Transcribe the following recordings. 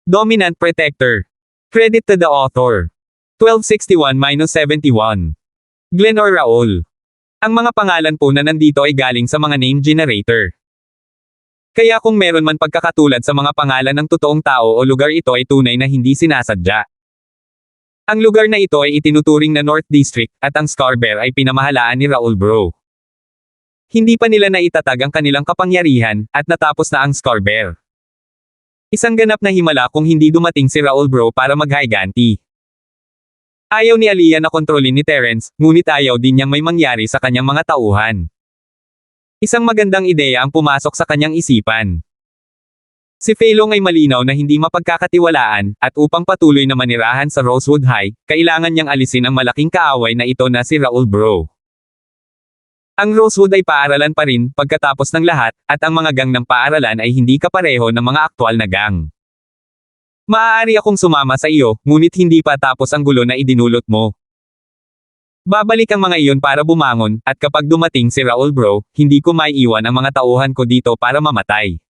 Dominant Protector. Credit to the author. 1261-71. Glenn or Raul. Ang mga pangalan po na nandito ay galing sa mga name generator. Kaya kung meron man pagkakatulad sa mga pangalan ng totoong tao o lugar, ito ay tunay na hindi sinasadya. Ang lugar na ito ay itinuturing na North District at ang Scarborough ay pinamahalaan ni Raul Bro. Hindi pa nila naitatag ang kanilang kapangyarihan at natapos na ang Scarborough. Isang ganap na himala kung hindi dumating si Raul Bro para maghiganti. Ayaw ni Aliyah na kontrolin ni Terence, ngunit ayaw din niyang may mangyari sa kanyang mga tauhan. Isang magandang ideya ang pumasok sa kanyang isipan. Si Feilong ay malinaw na hindi mapagkakatiwalaan, at upang patuloy na manirahan sa Rosewood High, kailangan niyang alisin ang malaking kaaway na ito na si Raul Bro. Ang Rosewood ay paaralan pa rin pagkatapos ng lahat, at ang mga gang ng paaralan ay hindi kapareho ng mga aktwal na gang. Maaari akong sumama sa iyo, ngunit hindi pa tapos ang gulo na idinulot mo. Babalik ang mga iyon para bumangon, at kapag dumating si Raul Bro, hindi ko maiiwan ang mga tauhan ko dito para mamatay.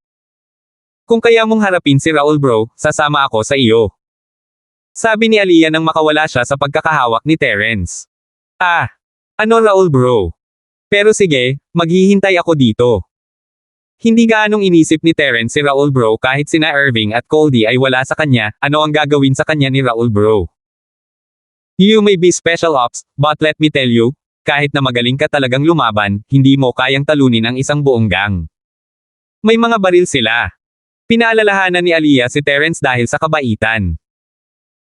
Kung kaya mong harapin si Raul Bro, sasama ako sa iyo. Sabi ni Aliyah nang makawala siya sa pagkakahawak ni Terence. Ano Raul Bro? Pero sige, maghihintay ako dito. Hindi gaanong inisip ni Terence si Raul Bro kahit sina Irving at Coldy ay wala sa kanya, ano ang gagawin sa kanya ni Raul Bro. You may be special ops, but let me tell you, kahit na magaling ka talagang lumaban, hindi mo kayang talunin ang isang buong gang. May mga baril sila. Pinaalalahanan ni Aliyah si Terence dahil sa kabaitan.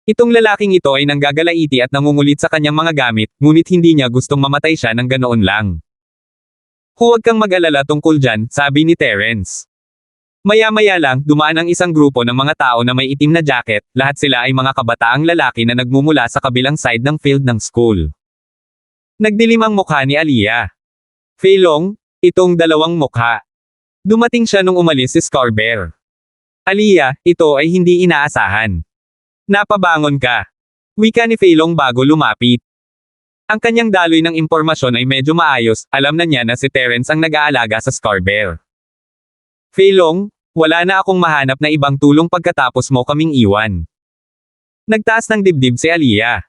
Itong lalaking ito ay nanggagalaiti at nangungulit sa kanyang mga gamit, ngunit hindi niya gustong mamatay siya ng ganoon lang. Huwag kang mag-alala tungkol dyan, sabi ni Terence. Maya-maya lang, dumaan ang isang grupo ng mga tao na may itim na jacket, lahat sila ay mga kabataang lalaki na nagmumula sa kabilang side ng field ng school. Nagdilim ang mukha ni Aliyah. Feilong, itong dalawang mukha. Dumating siya nung umalis si Scarborough. Aliyah, ito ay hindi inaasahan. Napabangon ka. Wika ni Feilong bago lumapit. Ang kanyang daloy ng impormasyon ay medyo maayos, alam na niya na si Terence ang nag-aalaga sa Scarborough. Feilong, wala na akong mahanap na ibang tulong pagkatapos mo kaming iwan. Nagtaas ng dibdib si Aliyah.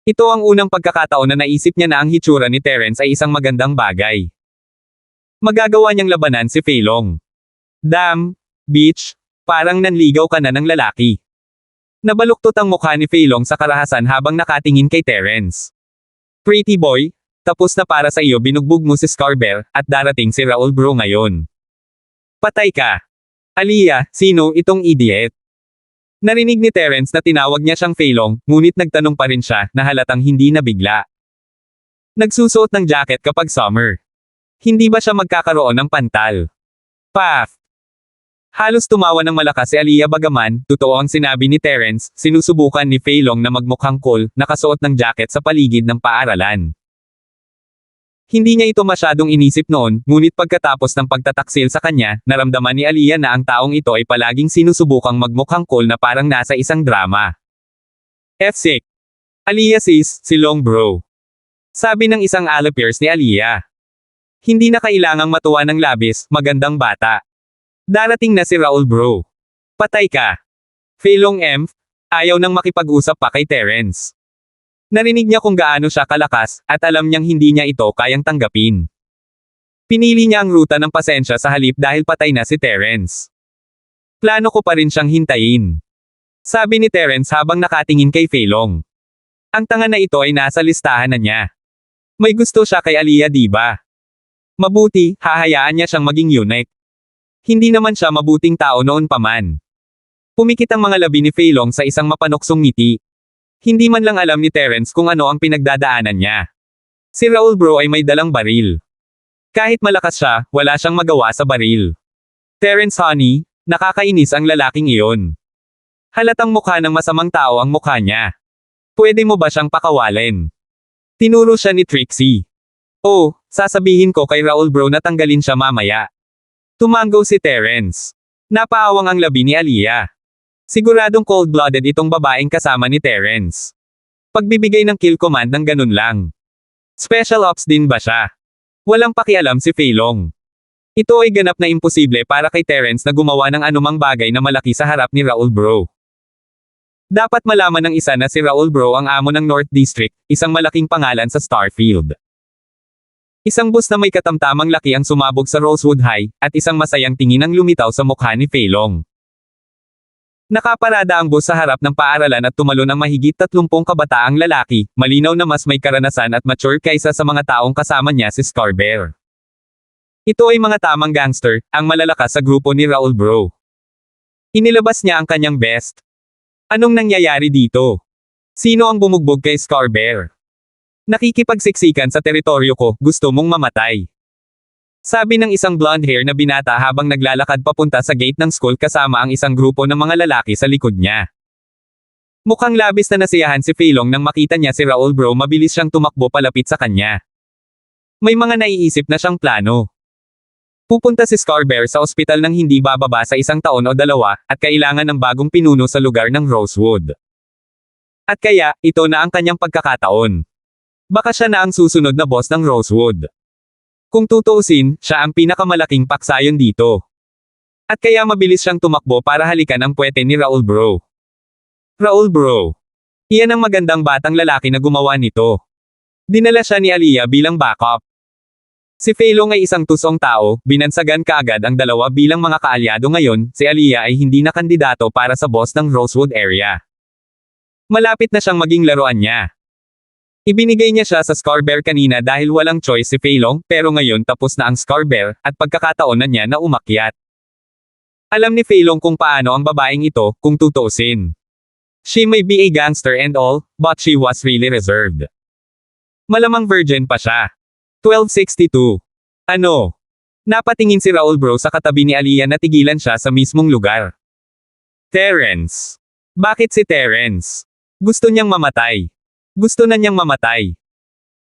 Ito ang unang pagkakataon na naisip niya na ang hitsura ni Terence ay isang magandang bagay. Magagawa niyang labanan si Feilong. Damn, bitch, parang nanligaw ka na ng lalaki. Nabaluktot ang mukha ni Feilong sa karahasan habang nakatingin kay Terence. Pretty boy, tapos na para sa iyo, binugbog mo si Scarborough, at darating si Raul Bro ngayon. Patay ka. Aliyah, sino itong idiot? Narinig ni Terence na tinawag niya siyang Feilong, ngunit nagtanong pa rin siya, na halatang hindi nabigla. Nagsusuot ng jacket kapag summer. Hindi ba siya magkakaroon ng pantal? Paf! Halos tumawa ng malakas si Aliyah bagaman, totoo ang sinabi ni Terence, sinusubukan ni Feilong na magmukhang cool, nakasuot ng jacket sa paligid ng paaralan. Hindi niya ito masyadong inisip noon, ngunit pagkatapos ng pagtataksil sa kanya, naramdaman ni Aliyah na ang taong ito ay palaging sinusubukang magmukhang cool na parang nasa isang drama. F-sick. Aliyah sis, si Long Bro. Sabi ng isang alapers ni Aliyah. Hindi na kailangang matuwa ng labis, magandang bata. Darating na si Raul Bro. Patay ka. Feilong ayaw nang makipag-usap pa kay Terence. Narinig niya kung gaano siya kalakas, at alam niyang hindi niya ito kayang tanggapin. Pinili niya ang ruta ng pasensya sa halip dahil patay na si Terence. Plano ko pa rin siyang hintayin. Sabi ni Terence habang nakatingin kay Feilong. Ang tanga na ito ay nasa listahan na niya. May gusto siya kay Aliyah, diba? Mabuti, hahayaan niya siyang maging unique. Hindi naman siya mabuting tao noon pa man. Pumikit ang mga labi ni Feilong sa isang mapanuksong ngiti. Hindi man lang alam ni Terence kung ano ang pinagdadaanan niya. Si Raul Bro ay may dalang baril. Kahit malakas siya, wala siyang magawa sa baril. Terence honey, nakakainis ang lalaking iyon. Halatang mukha ng masamang tao ang mukha niya. Pwede mo ba siyang pakawalin? Tinuro siya ni Trixie. Oh, sasabihin ko kay Raul Bro na tanggalin siya mamaya. Tumango si Terence. Napaawang ang labi ni Aliyah. Siguradong cold-blooded itong babaeng kasama ni Terence. Pagbibigay ng kill command ng ganun lang. Special ops din ba siya? Walang pakialam si Feilong. Ito ay ganap na imposible para kay Terence na gumawa ng anumang bagay na malaki sa harap ni Raul Bro. Dapat malaman ng isa na si Raul Bro ang amo ng North District, isang malaking pangalan sa Starfield. Isang bus na may katamtamang laki ang sumabog sa Rosewood High, at isang masayang tingin ang lumitaw sa mukha ni Fei Long. Nakaparada ang bus sa harap ng paaralan at tumalon ang mahigit 30 kabataang lalaki, malinaw na mas may karanasan at mature kaysa sa mga taong kasama niya si Scarbear. Ito ay mga tamang gangster, ang malalakas sa grupo ni Raul Bro. Inilabas niya ang kanyang best. Anong nangyayari dito? Sino ang bumugbog kay Scarbear? Nakikipagsiksikan sa teritoryo ko, gusto mong mamatay. Sabi ng isang blonde-hair na binata habang naglalakad papunta sa gate ng school kasama ang isang grupo ng mga lalaki sa likod niya. Mukhang labis na nasiyahan si Fei Long nang makita niya si Raul Bro, mabilis siyang tumakbo palapit sa kanya. May mga naiisip na siyang plano. Pupunta si Scarbear sa ospital nang hindi bababa sa 1 taon o 2, at kailangan ng bagong pinuno sa lugar ng Rosewood. At kaya, ito na ang kanyang pagkakataon. Baka siya na ang susunod na boss ng Rosewood. Kung tutuusin, siya ang pinakamalaking paksayon dito. At kaya mabilis siyang tumakbo para halikan ang puwete ni Raul Bro. Raul Bro. Iyan ang magandang batang lalaki na gumawa nito. Dinala siya ni Aliyah bilang backup. Si Fei Long ay isang tusong tao, binansagan kaagad ang dalawa bilang mga kaalyado. Ngayon, si Aliyah ay hindi na kandidato para sa boss ng Rosewood area. Malapit na siyang maging laruan niya. Ibinigay niya siya sa Scarbear kanina dahil walang choice si Fei Long, pero ngayon tapos na ang Scarbear, at pagkakataon na niya na umakyat. Alam ni Fei Long kung paano ang babaeng ito, kung tutuusin. She may be a gangster and all, but she was really reserved. Malamang virgin pa siya. 1262. Ano? Napatingin si Raul Bro sa katabi ni Aliyah na tigilan siya sa mismong lugar. Terence. Bakit si Terence? Gusto niyang mamatay. Gusto na niyang mamatay.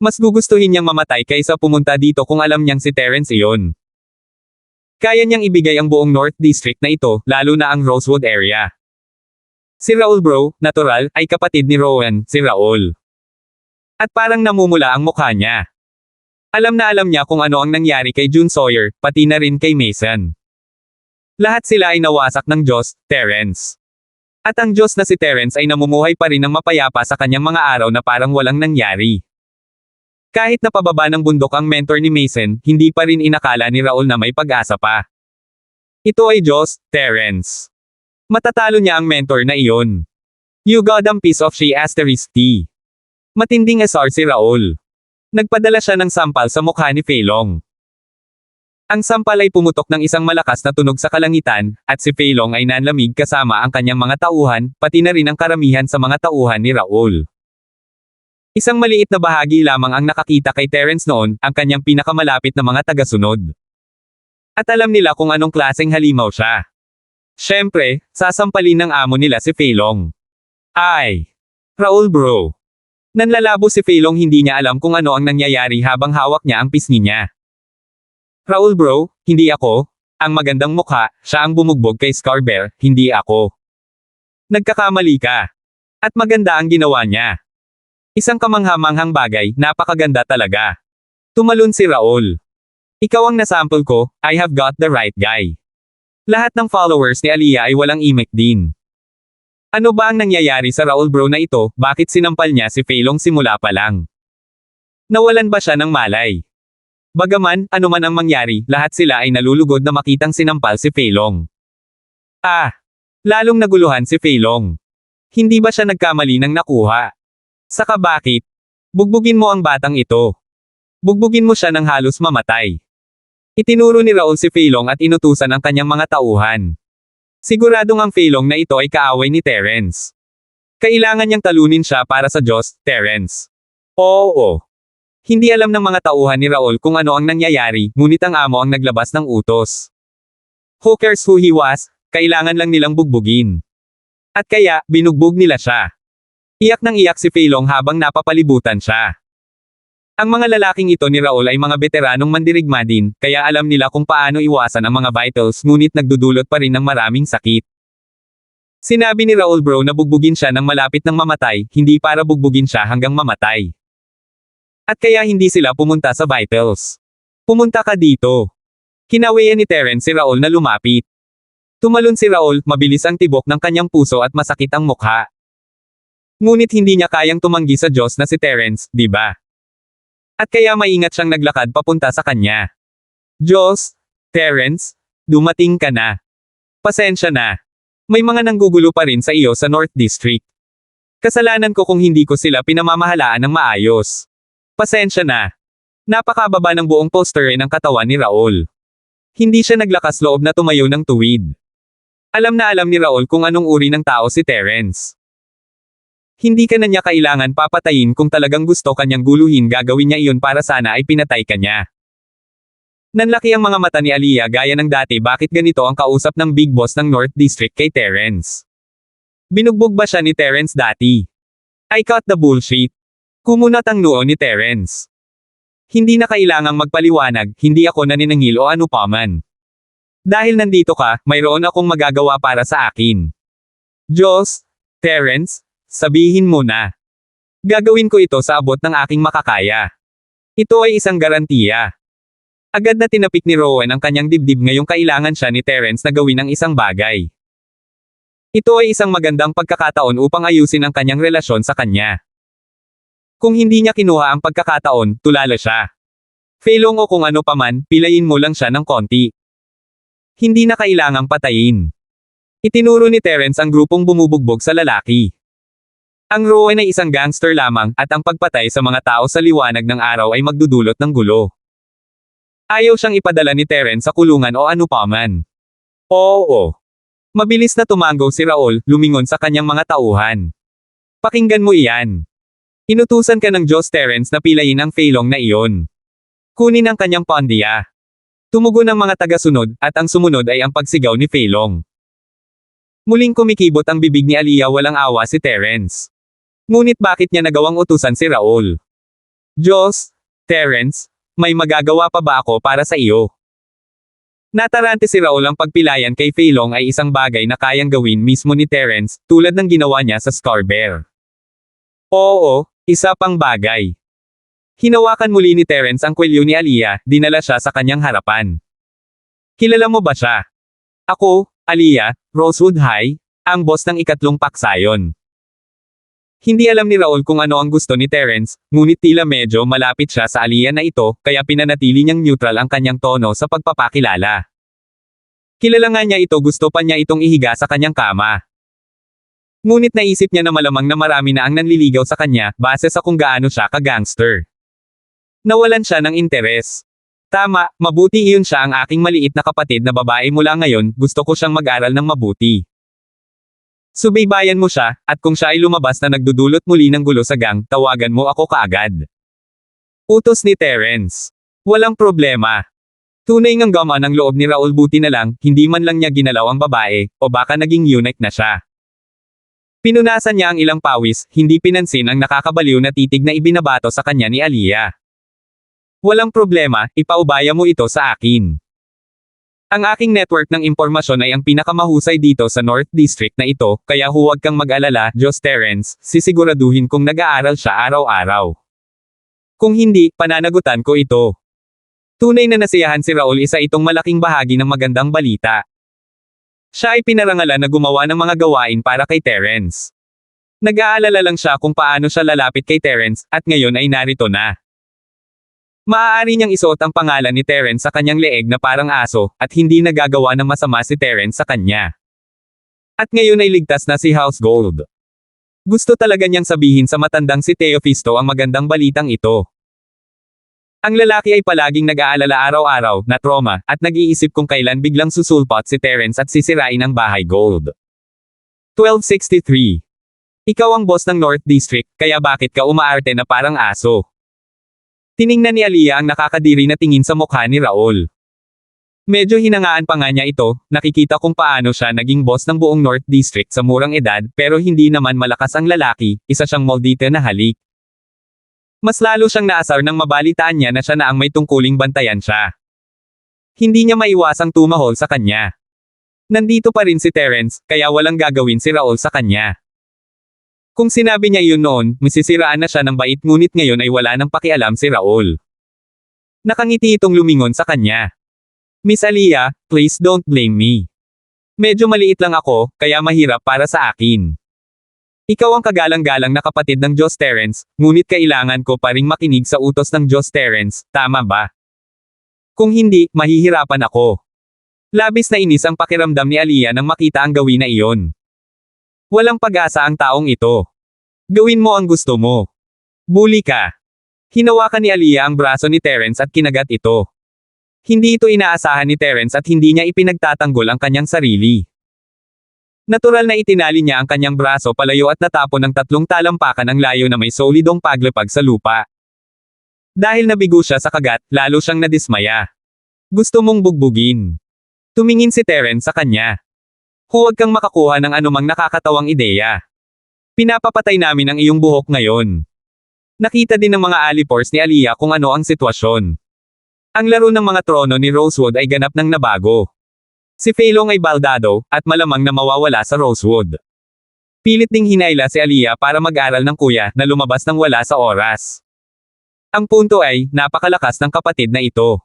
Mas gugustuhin niyang mamatay kaysa pumunta dito kung alam niyang si Terence iyon. Kaya niyang ibigay ang buong North District na ito, lalo na ang Rosewood area. Si Raul Bro, natural, ay kapatid ni Rowan, si Raul. At parang namumula ang mukha niya. Alam na alam niya kung ano ang nangyari kay June Sawyer, pati na rin kay Mason. Lahat sila ay nawasak ng Diyos, Terence. At ang Diyos na si Terence ay namumuhay pa rin ng mapayapa sa kanyang mga araw na parang walang nangyari. Kahit na pababa ng bundok ang mentor ni Mason, hindi pa rin inakala ni Raul na may pag-asa pa. Ito ay Diyos, Terence. Matatalo niya ang mentor na iyon. You goddamn piece of shit asterisk T. Matinding asar si Raul. Nagpadala siya ng sampal sa mukha ni Fei Long. Ang sampal ay pumutok ng isang malakas na tunog sa kalangitan, at si Fei Long ay nanlamig kasama ang kanyang mga tauhan, pati na rin ang karamihan sa mga tauhan ni Raul. Isang maliit na bahagi lamang ang nakakita kay Terence noon, ang kanyang pinakamalapit na mga tagasunod. At alam nila kung anong klaseng halimaw siya. Siyempre, sasampalin ng amo nila si Fei Long. Ay! Raul Bro. Nanlalabo si Fei Long, hindi niya alam kung ano ang nangyayari habang hawak niya ang pisngi niya. Raul Bro, hindi ako. Ang magandang mukha, siya ang bumugbog kay Scarbear, hindi ako. Nagkakamali ka. At maganda ang ginawa niya. Isang kamangha-manghang bagay, napakaganda talaga. Tumalon si Raul. Ikaw ang nasample ko, I have got the right guy. Lahat ng followers ni Aliyah ay walang imik din. Ano ba ang nangyayari sa Raul Bro na ito, bakit sinampal niya si Fei Long simula pa lang? Nawalan ba siya ng malay? Bagaman, ano man ang mangyari, lahat sila ay nalulugod na makitang sinampal si Fei Long. Lalong naguluhan si Fei Long. Hindi ba siya nagkamali ng nakuha? Saka bakit? Bugbugin mo ang batang ito. Bugbugin mo siya ng halos mamatay. Itinuro ni Raul si Fei Long at inutusan ang kanyang mga tauhan. Siguradong ang Fei Long na ito ay kaaway ni Terence. Kailangan niyang talunin siya para sa Diyos, Terence. Oo. Hindi alam ng mga tauhan ni Raul kung ano ang nangyayari, ngunit ang amo ang naglabas ng utos. Who cares who he was, kailangan lang nilang bugbugin. At kaya, binugbog nila siya. Iyak nang iyak si Fei Long habang napapalibutan siya. Ang mga lalaking ito ni Raul ay mga veteranong mandirigma din, kaya alam nila kung paano iwasan ang mga vitals, ngunit nagdudulot pa rin ng maraming sakit. Sinabi ni Raul Bro na bugbugin siya ng malapit ng mamatay, hindi para bugbugin siya hanggang mamatay. At kaya hindi sila pumunta sa vitals. Pumunta ka dito. Kinawayan ni Terence si Raul na lumapit. Tumalon si Raul, mabilis ang tibok ng kanyang puso at masakit ang mukha. Ngunit hindi niya kayang tumanggi sa Diyos na si Terence, di ba? At kaya maingat siyang naglakad papunta sa kanya. Diyos, Terence, dumating ka na. Pasensya na. May mga nanggugulo pa rin sa iyo sa North District. Kasalanan ko kung hindi ko sila pinamamahalaan ng maayos. Pasensya na. Napakababa ng buong poster ng katawan ni Raul. Hindi siya naglakas loob na tumayo ng tuwid. Alam na alam ni Raul kung anong uri ng tao si Terence. Hindi ka na niya kailangan papatayin kung talagang gusto kanyang guluhin, gagawin niya iyon para sana ay pinatay ka niya. Nanlaki ang mga mata ni Aliyah gaya ng dati, bakit ganito ang kausap ng big boss ng North District kay Terence? Binugbog ba siya ni Terence dati? I cut the bullshit. Kumunat ang noo ni Terence. Hindi na kailangang magpaliwanag, hindi ako naniningil o ano paman. Dahil nandito ka, mayroon akong magagawa para sa akin. Diyos, Terence, sabihin mo na. Gagawin ko ito sa abot ng aking makakaya. Ito ay isang garantiya. Agad na tinapik ni Rowan ang kanyang dibdib ngayong kailangan siya ni Terence na gawin ang isang bagay. Ito ay isang magandang pagkakataon upang ayusin ang kanyang relasyon sa kanya. Kung hindi niya kinuha ang pagkakataon, tulala siya. Failong o kung ano paman, pilayin mo lang siya ng konti. Hindi na kailangang patayin. Itinuro ni Terence ang grupong bumubugbog sa lalaki. Ang Rowan ay isang gangster lamang, at ang pagpatay sa mga tao sa liwanag ng araw ay magdudulot ng gulo. Ayaw siyang ipadala ni Terence sa kulungan o ano paman. Oo. Mabilis na tumango si Raul, lumingon sa kanyang mga tauhan. Pakinggan mo iyan. Inutusan ka ng Diyos Terence na pilayin ang failong na iyon. Kunin ang kanyang pandiya. Tumugon ang mga tagasunod, at ang sumunod ay ang pagsigaw ni Failong. Muling kumikibot ang bibig ni Aliyah, walang awa si Terence. Ngunit bakit niya nagawang utusan si Raul? Diyos, Terence, may magagawa pa ba ako para sa iyo? Natarante si Raul, ang pagpilayan kay Failong ay isang bagay na kayang gawin mismo ni Terence, tulad ng ginawa niya sa Scarbear. Oo, isa pang bagay. Hinawakan muli ni Terence ang kwelyo ni Aliyah, dinala siya sa kanyang harapan. Kilala mo ba siya? Ako, Aliyah, Rosewood High, ang boss ng ikatlong paksayon. Hindi alam ni Raul kung ano ang gusto ni Terence, ngunit tila medyo malapit siya sa Aliyah na ito, kaya pinanatili niyang neutral ang kanyang tono sa pagpapakilala. Kilala nga niya ito, gusto pa niya itong ihiga sa kanyang kama. Ngunit naisip niya na malamang na marami na ang nanliligaw sa kanya, base sa kung gaano siya ka-gangster. Nawalan siya ng interes. Tama, mabuti iyon siya, ang aking maliit na kapatid na babae, mula ngayon, gusto ko siyang mag-aral ng mabuti. Subaybayan mo siya, at kung siya ay lumabas na nagdudulot muli ng gulo sa gang, tawagan mo ako kaagad. Utos ni Terence. Walang problema. Tunay ngang gamaan ang loob ni Raul, buti na lang, hindi man lang niya ginalaw ang babae, o baka naging eunuch na siya. Pinunasan niya ang ilang pawis, hindi pinansin ang nakakabaliw na titig na ibinabato sa kanya ni Aliyah. Walang problema, ipaubaya mo ito sa akin. Ang aking network ng impormasyon ay ang pinakamahusay dito sa North District na ito, kaya huwag kang mag-alala, Diyos Terence, sisiguraduhin kong nag-aaral siya araw-araw. Kung hindi, pananagutan ko ito. Tunay na nasiyahan si Raul, isa itong malaking bahagi ng magandang balita. Siya ay pinarangalan na gumawa ng mga gawain para kay Terence. Nag-aalala lang siya kung paano siya lalapit kay Terence, at ngayon ay narito na. Maaari niyang isuot ang pangalan ni Terence sa kanyang leeg na parang aso, at hindi nagagawa ng masama si Terence sa kanya. At ngayon ay ligtas na si House Gold. Gusto talaga niyang sabihin sa matandang si Teofisto ang magandang balitang ito. Ang lalaki ay palaging nag-aalala araw-araw, na trauma, at nag-iisip kung kailan biglang susulpot si Terence at sisirain ang bahay Gold. 1263. Ikaw ang boss ng North District, kaya bakit ka umaarte na parang aso? Tiningnan ni Aliyah ang nakakadiri na tingin sa mukha ni Raul. Medyo hinangaan pa nga niya ito, nakikita kung paano siya naging boss ng buong North District sa murang edad, pero hindi naman malakas ang lalaki, isa siyang moldite na halik. Mas lalo siyang naasar nang mabalitaan niya na siya na ang may tungkuling bantayan siya. Hindi niya maiwasang tumahol sa kanya. Nandito pa rin si Terence, kaya walang gagawin si Raul sa kanya. Kung sinabi niya iyon noon, masisiraan na siya ng bait, ngunit ngayon ay wala nang pakialam si Raul. Nakangiti itong lumingon sa kanya. Miss Aliyah, please don't blame me. Medyo maliit lang ako, kaya mahirap para sa akin. Ikaw ang kagalang-galang na kapatid ng Diyos Terence, ngunit kailangan ko pa ring makinig sa utos ng Diyos Terence, tama ba? Kung hindi, mahihirapan ako. Labis na inis ang pakiramdam ni Aliyah nang makita ang gawin na iyon. Walang pag-asa ang taong ito. Gawin mo ang gusto mo. Bully ka. Hinawakan ni Aliyah ang braso ni Terence at kinagat ito. Hindi ito inaasahan ni Terence at hindi niya ipinagtatanggol ang kanyang sarili. Natural na itinali niya ang kanyang braso palayo at natapon ng 3 talampakan ang layo na may solidong paglapag sa lupa. Dahil nabigo siya sa kagat, lalo siyang nadismaya. Gusto mong bugbugin. Tumingin si Terence sa kanya. Huwag kang makakuha ng anumang nakakatawang ideya. Pinapapatay namin ang iyong buhok ngayon. Nakita din ng mga alipores ni Aliyah kung ano ang sitwasyon. Ang laro ng mga trono ni Rosewood ay ganap ng nabago. Si Feilong ay baldado, at malamang na mawawala sa Rosewood. Pilit ding hinayla si Aliyah para mag-aral ng kuya na lumabas ng wala sa oras. Ang punto ay, napakalakas ng kapatid na ito.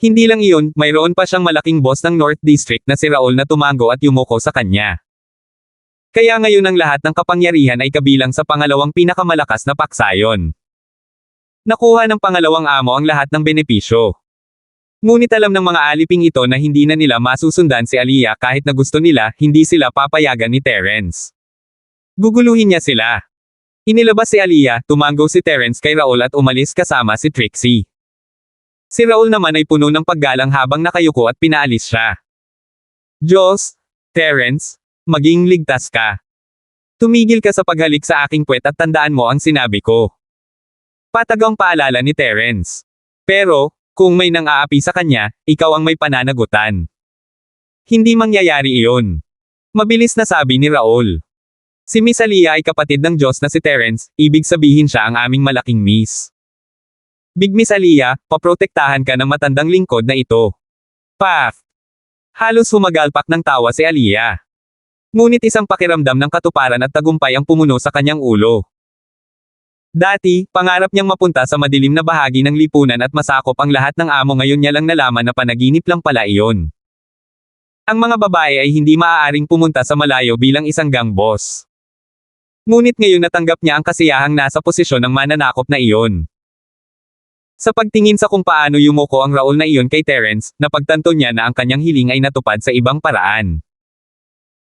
Hindi lang iyon, mayroon pa siyang malaking boss ng North District na si Raul na tumango at yumuko sa kanya. Kaya ngayon ang lahat ng kapangyarihan ay kabilang sa pangalawang pinakamalakas na paksayon. Nakuha ng pangalawang amo ang lahat ng benepisyo. Ngunit alam ng mga aliping ito na hindi na nila masusundan si Aliyah kahit na gusto nila, hindi sila papayagan ni Terence. Guguluhin niya sila. Inilabas si Aliyah, tumango si Terence kay Raul at umalis kasama si Trixie. Si Raul naman ay puno ng paggalang habang nakayuko at pinaalis siya. Diyos, Terence, maging ligtas ka. Tumigil ka sa paghalik sa aking puwet at tandaan mo ang sinabi ko. Patagang paalala ni Terence. Pero, kung may nang-aapi sa kanya, ikaw ang may pananagutan. Hindi mangyayari iyon. Mabilis na sabi ni Raul. Si Miss Aliyah ay kapatid ng Diyos na si Terence, ibig sabihin siya ang aming malaking miss. Big Miss Aliyah, paprotektahan ka ng matandang lingkod na ito. Paf! Halos humagalpak ng tawa si Aliyah. Ngunit isang pakiramdam ng katuparan at tagumpay ang pumuno sa kanyang ulo. Dati, pangarap niyang mapunta sa madilim na bahagi ng lipunan at masakop ang lahat ng amo, ngayon niya lang nalaman na panaginip lang pala iyon. Ang mga babae ay hindi maaaring pumunta sa malayo bilang isang gang boss. Ngunit ngayon natanggap niya ang kasiyahang nasa posisyon ng mananakop na iyon. Sa pagtingin sa kung paano yumuko ang Raul na iyon kay Terence, napagtanto niya na ang kanyang hiling ay natupad sa ibang paraan.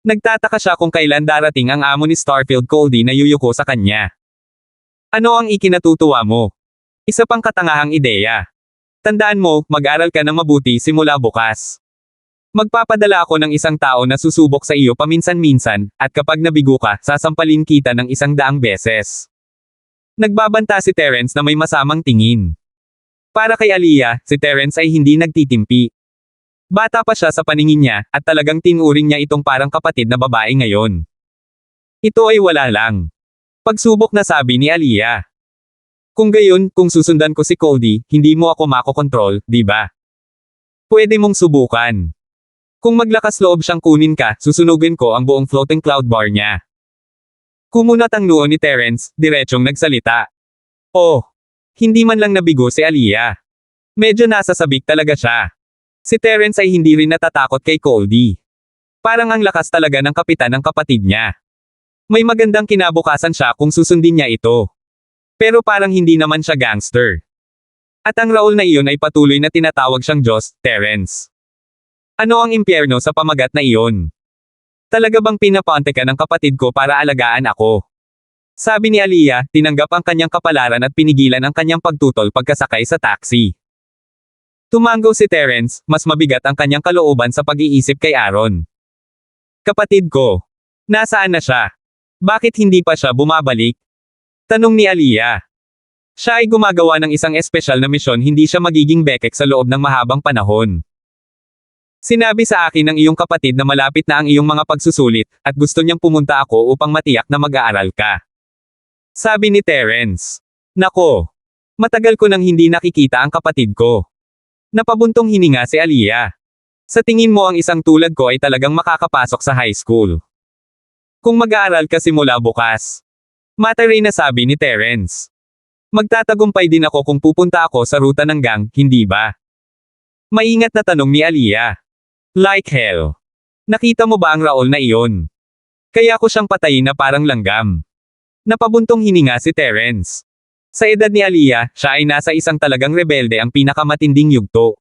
Nagtataka siya kung kailan darating ang amo ni Starfield Coldy na yuyuko sa kanya. Ano ang ikinatutuwa mo? Isa pang katangahang ideya. Tandaan mo, mag-aral ka ng mabuti simula bukas. Magpapadala ako ng isang tao na susubok sa iyo paminsan-minsan, at kapag nabigo ka, sasampalin kita ng 100 beses. Nagbabanta si Terence na may masamang tingin. Para kay Aliyah, si Terence ay hindi nagtitimpi. Bata pa siya sa paningin niya, at talagang tinuring niya itong parang kapatid na babae ngayon. Ito ay wala lang. Pagsubok na sabi ni Aliyah. Kung gayon, kung susundan ko si Coldy, hindi mo ako makokontrol, di ba? Pwede mong subukan. Kung maglakas loob siyang kunin ka, susunugin ko ang buong floating cloud bar niya. Kumunat ang noo ni Terence, diretsong nagsalita. Oh! Hindi man lang nabigo si Aliyah. Medyo nasasabik talaga siya. Si Terence ay hindi rin natatakot kay Coldy. Parang ang lakas talaga ng kapitan ng kapatid niya. May magandang kinabukasan siya kung susundin niya ito. Pero parang hindi naman siya gangster. At ang Raul na iyon ay patuloy na tinatawag siyang Diyos, Terence. Ano ang impyerno sa pamagat na iyon? Talaga bang pinapante ka ng kapatid ko para alagaan ako? Sabi ni Aliyah, tinanggap ang kanyang kapalaran at pinigilan ang kanyang pagtutol pagkasakay sa taxi. Tumango si Terence, mas mabigat ang kanyang kalooban sa pag-iisip kay Aaron. Kapatid ko. Nasaan na siya? Bakit hindi pa siya bumabalik? Tanong ni Aliyah. Siya ay gumagawa ng isang espesyal na misyon, hindi siya magiging bekek sa loob ng mahabang panahon. Sinabi sa akin ng iyong kapatid na malapit na ang iyong mga pagsusulit, at gusto niyang pumunta ako upang matiyak na mag-aaral ka. Sabi ni Terence. Nako. Matagal ko nang hindi nakikita ang kapatid ko. Napabuntong hininga si Aliyah. Sa tingin mo ang isang tulad ko ay talagang makakapasok sa high school? Kung mag-aaral ka simula bukas. Mataray na sabi ni Terence. Magtatagumpay din ako kung pupunta ako sa ruta ng gang, hindi ba? Maingat na tanong ni Aliyah. Like hell. Nakita mo ba ang Raul na iyon? Kaya ko siyang patayin na parang langgam. Napabuntong hininga si Terence. Sa edad ni Aliyah, siya ay nasa isang talagang rebelde ang pinakamatinding yugto.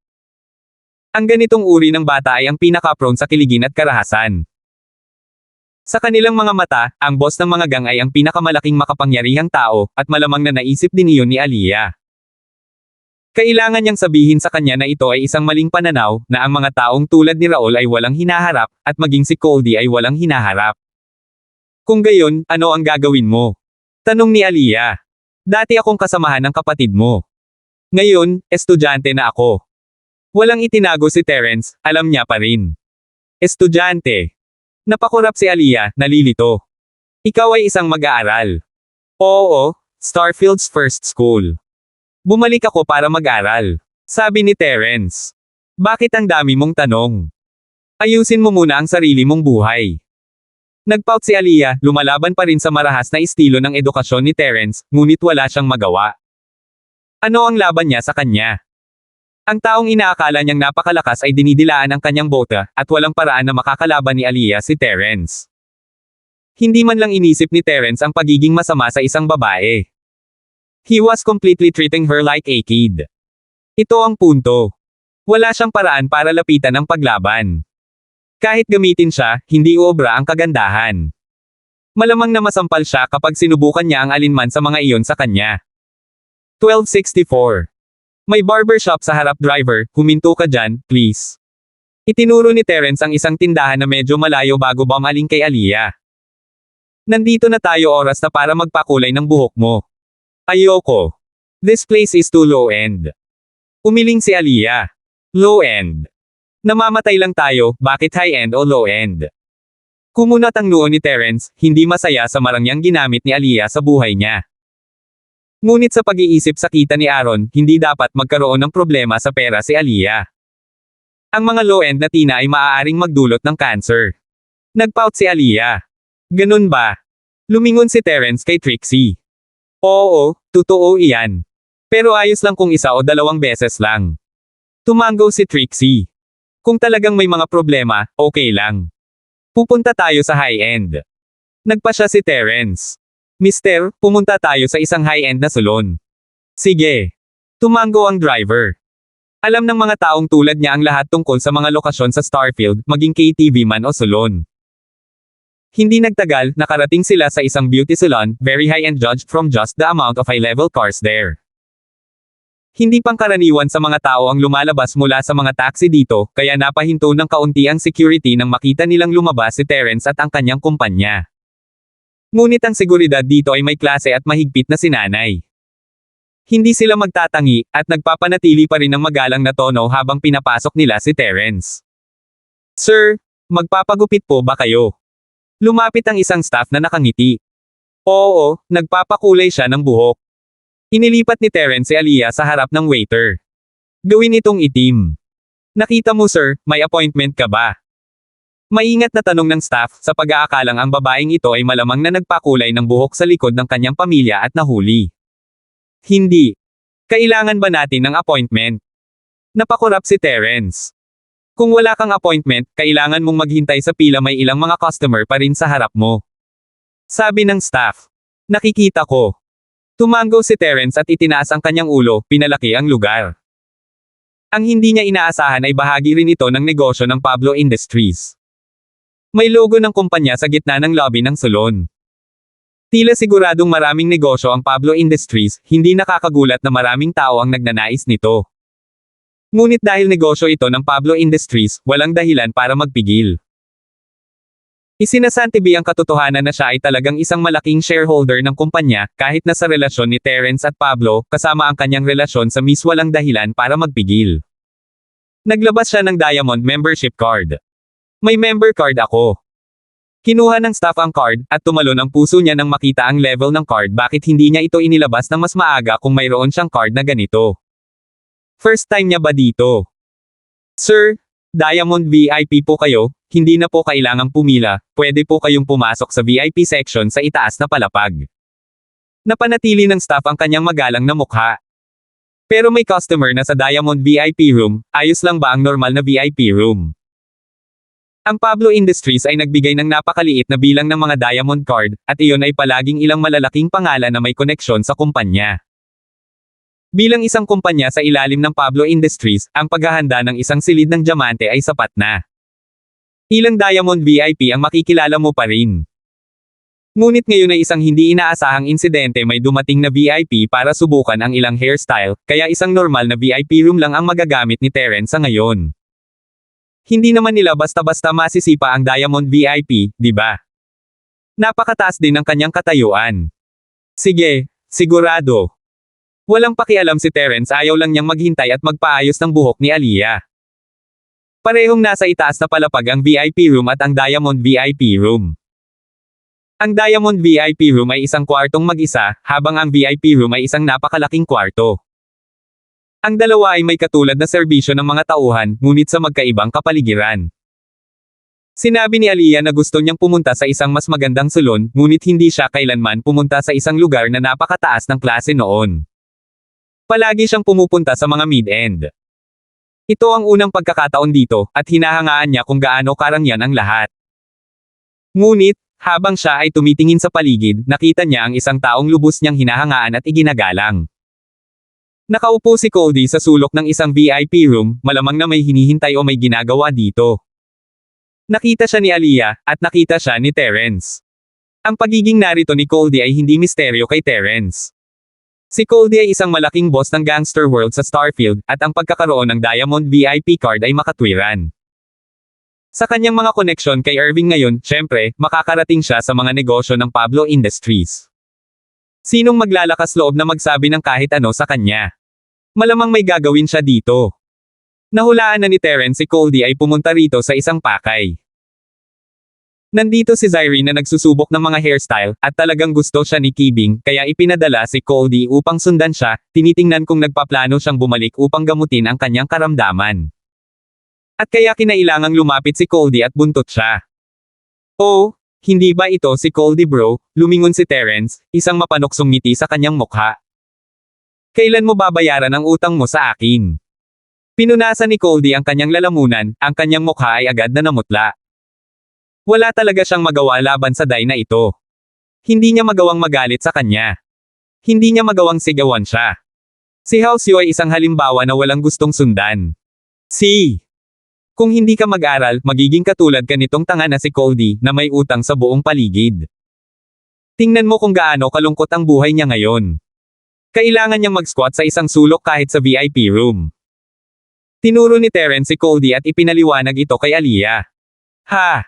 Ang ganitong uri ng bata ay ang pinaka-prone sa kiligin at karahasan. Sa kanilang mga mata, ang boss ng mga gang ay ang pinakamalaking makapangyarihang tao, at malamang na naisip din iyon ni Aliyah. Kailangan niyang sabihin sa kanya na ito ay isang maling pananaw, na ang mga taong tulad ni Raul ay walang hinaharap, at maging si Coldy ay walang hinaharap. Kung gayon, ano ang gagawin mo? Tanong ni Aliyah. Dati akong kasamahan ng kapatid mo. Ngayon, estudyante na ako. Walang itinago si Terence, alam niya pa rin. Estudyante. Napakurap si Aliyah, nalilito. Ikaw ay isang mag-aaral. Oo, Starfield's first school. Bumalik ako para mag-aral. Sabi ni Terence. Bakit ang dami mong tanong? Ayusin mo muna ang sarili mong buhay. Nagpout si Aliyah, lumalaban pa rin sa marahas na estilo ng edukasyon ni Terence, ngunit wala siyang magawa. Ano ang laban niya sa kanya? Ang taong inaakala niyang napakalakas ay dinidilaan ang kanyang bota, at walang paraan na makakalaban ni Aliyah si Terence. Hindi man lang inisip ni Terence ang pagiging masama sa isang babae. He was completely treating her like a kid. Ito ang punto. Wala siyang paraan para lapitan ang paglaban. Kahit gamitin siya, hindi uobra ang kagandahan. Malamang na masampal siya kapag sinubukan niya ang alinman sa mga iyon sa kanya. 1264. May barbershop sa harap, driver, huminto ka dyan, please. Itinuro ni Terence ang isang tindahan na medyo malayo bago bumaling kay Aliyah. Nandito na tayo, oras na para magpakulay ng buhok mo. Ayoko. This place is too low-end. Umiling si Aliyah. Low-end. Namamatay lang tayo, bakit high-end o low-end? Kumunat ang noo ni Terence, hindi masaya sa marangyang ginamit ni Aliyah sa buhay niya. Ngunit sa pag-iisip sa kita ni Aaron, hindi dapat magkaroon ng problema sa pera si Aliyah. Ang mga low-end na tina ay maaaring magdulot ng cancer. Nagpout si Aliyah. Ganun ba? Lumingon si Terence kay Trixie. Oo, totoo iyan. Pero ayos lang kung isa o dalawang beses lang. Tumango si Trixie. Kung talagang may mga problema, okay lang. Pupunta tayo sa high-end. Nagpa siya si Terence. Mister, pumunta tayo sa isang high-end na salon. Sige. Tumango ang driver. Alam ng mga taong tulad niya ang lahat tungkol sa mga lokasyon sa Starfield, maging KTV man o salon. Hindi nagtagal, nakarating sila sa isang beauty salon, very high-end judged from just the amount of high-level cars there. Hindi pangkaraniwan sa mga tao ang lumalabas mula sa mga taxi dito, kaya napahinto ng kaunti ang security nang makita nilang lumabas si Terence at ang kanyang kumpanya. Ngunit ang seguridad dito ay may klase at mahigpit na sinanay. Hindi sila magtatangi, at nagpapanatili pa rin ng magalang na tono habang pinapasok nila si Terence. Sir, magpapagupit po ba kayo? Lumapit ang isang staff na nakangiti. Oo, nagpapakulay siya ng buhok. Inilipat ni Terence si Aliyah sa harap ng waiter. Gawin itong itim. Nakita mo sir, may appointment ka ba? Maingat na tanong ng staff, sa pag-aakalang ang babaeng ito ay malamang na nagpakulay ng buhok sa likod ng kanyang pamilya at nahuli. Hindi. Kailangan ba natin ng appointment? Napakurap si Terence. Kung wala kang appointment, kailangan mong maghintay sa pila, may ilang mga customer pa rin sa harap mo. Sabi ng staff. Nakikita ko. Tumango si Terence at itinaas ang kanyang ulo, pinalaki ang lugar. Ang hindi niya inaasahan ay bahagi rin ito ng negosyo ng Pablo Industries. May logo ng kumpanya sa gitna ng lobby ng salon. Tila siguradong maraming negosyo ang Pablo Industries, hindi nakakagulat na maraming tao ang nagnanais nito. Ngunit dahil negosyo ito ng Pablo Industries, walang dahilan para magpigil. Isinasantibi ang katotohanan na siya ay talagang isang malaking shareholder ng kumpanya, kahit na sa relasyon ni Terence at Pablo, kasama ang kanyang relasyon sa Miss, walang dahilan para magpigil. Naglabas siya ng Diamond membership card. May member card ako. Kinuha ng staff ang card, at tumalon ang puso niya nang makita ang level ng card. Bakit hindi niya ito inilabas ng mas maaga kung mayroon siyang card na ganito? First time niya ba dito? Sir, Diamond VIP po kayo, hindi na po kailangang pumila, pwede po kayong pumasok sa VIP section sa itaas na palapag. Napanatili ng staff ang kanyang magalang na mukha. Pero may customer na sa Diamond VIP room, ayos lang ba ang normal na VIP room? Ang Pablo Industries ay nagbigay ng napakaliit na bilang ng mga Diamond Card, at iyon ay palaging ilang malalaking pangalan na may koneksyon sa kumpanya. Bilang isang kumpanya sa ilalim ng Pablo Industries, ang paghahanda ng isang silid ng diamante ay sapat na. Ilang Diamond VIP ang makikilala mo pa rin. Ngunit ngayon ay isang hindi inaasahang insidente, may dumating na VIP para subukan ang ilang hairstyle, kaya isang normal na VIP room lang ang magagamit ni Terence sa ngayon. Hindi naman nila basta-basta masisipa ang Diamond VIP, di ba? Napakataas din ng kanyang katayuan. Sige, sigurado. Walang pakialam si Terence, ayaw lang niyang maghintay at magpaayos ng buhok ni Aliyah. Parehong nasa itaas na palapag ang VIP room at ang Diamond VIP room. Ang Diamond VIP room ay isang kwartong mag-isa, habang ang VIP room ay isang napakalaking kwarto. Ang dalawa ay may katulad na serbisyo ng mga tauhan, ngunit sa magkaibang kapaligiran. Sinabi ni Aliyah na gusto niyang pumunta sa isang mas magandang salon, ngunit hindi siya kailanman pumunta sa isang lugar na napakataas ng klase noon. Palagi siyang pumupunta sa mga mid-end. Ito ang unang pagkakataon dito, at hinahangaan niya kung gaano karangyan ang lahat. Ngunit, habang siya ay tumitingin sa paligid, nakita niya ang isang taong lubos niyang hinahangaan at iginagalang. Nakaupo si Cody sa sulok ng isang VIP room, malamang na may hinihintay o may ginagawa dito. Nakita siya ni Aliyah, at nakita siya ni Terence. Ang pagiging narito ni Cody ay hindi misteryo kay Terence. Si Cody ay isang malaking boss ng gangster world sa Starfield, at ang pagkakaroon ng Diamond VIP card ay makatwiran. Sa kanyang mga koneksyon kay Irving ngayon, syempre, makakarating siya sa mga negosyo ng Pablo Industries. Sinong maglalakas loob na magsabi ng kahit ano sa kanya? Malamang may gagawin siya dito. Nahulaan na ni Terence si Cody ay pumunta rito sa isang pakay. Nandito si Zaire na nagsusubok ng mga hairstyle, at talagang gusto siya ni Kibing, kaya ipinadala si Cody upang sundan siya, tinitingnan kung nagpaplano siyang bumalik upang gamutin ang kanyang karamdaman. At kaya kinailangang lumapit si Cody at buntot siya. Oh, hindi ba ito si Cody bro? Lumingon si Terence, isang mapanuksong ngiti sa kanyang mukha. Kailan mo babayaran ang utang mo sa akin? Pinunasan ni Cody ang kanyang lalamunan, ang kanyang mukha ay agad na namutla. Wala talaga siyang magawa laban sa day na ito. Hindi niya magawang magalit sa kanya. Hindi niya magawang sigawan siya. Si Houseo ay isang halimbawa na walang gustong sundan. Kung hindi ka mag-aral, magiging katulad ka nitong tanga na si Cody, na may utang sa buong paligid. Tingnan mo kung gaano kalungkot ang buhay niya ngayon. Kailangan niyang mag-squat sa isang sulok kahit sa VIP room. Tinuro ni Terence si Cody at ipinaliwanag ito kay Aliyah. Ha!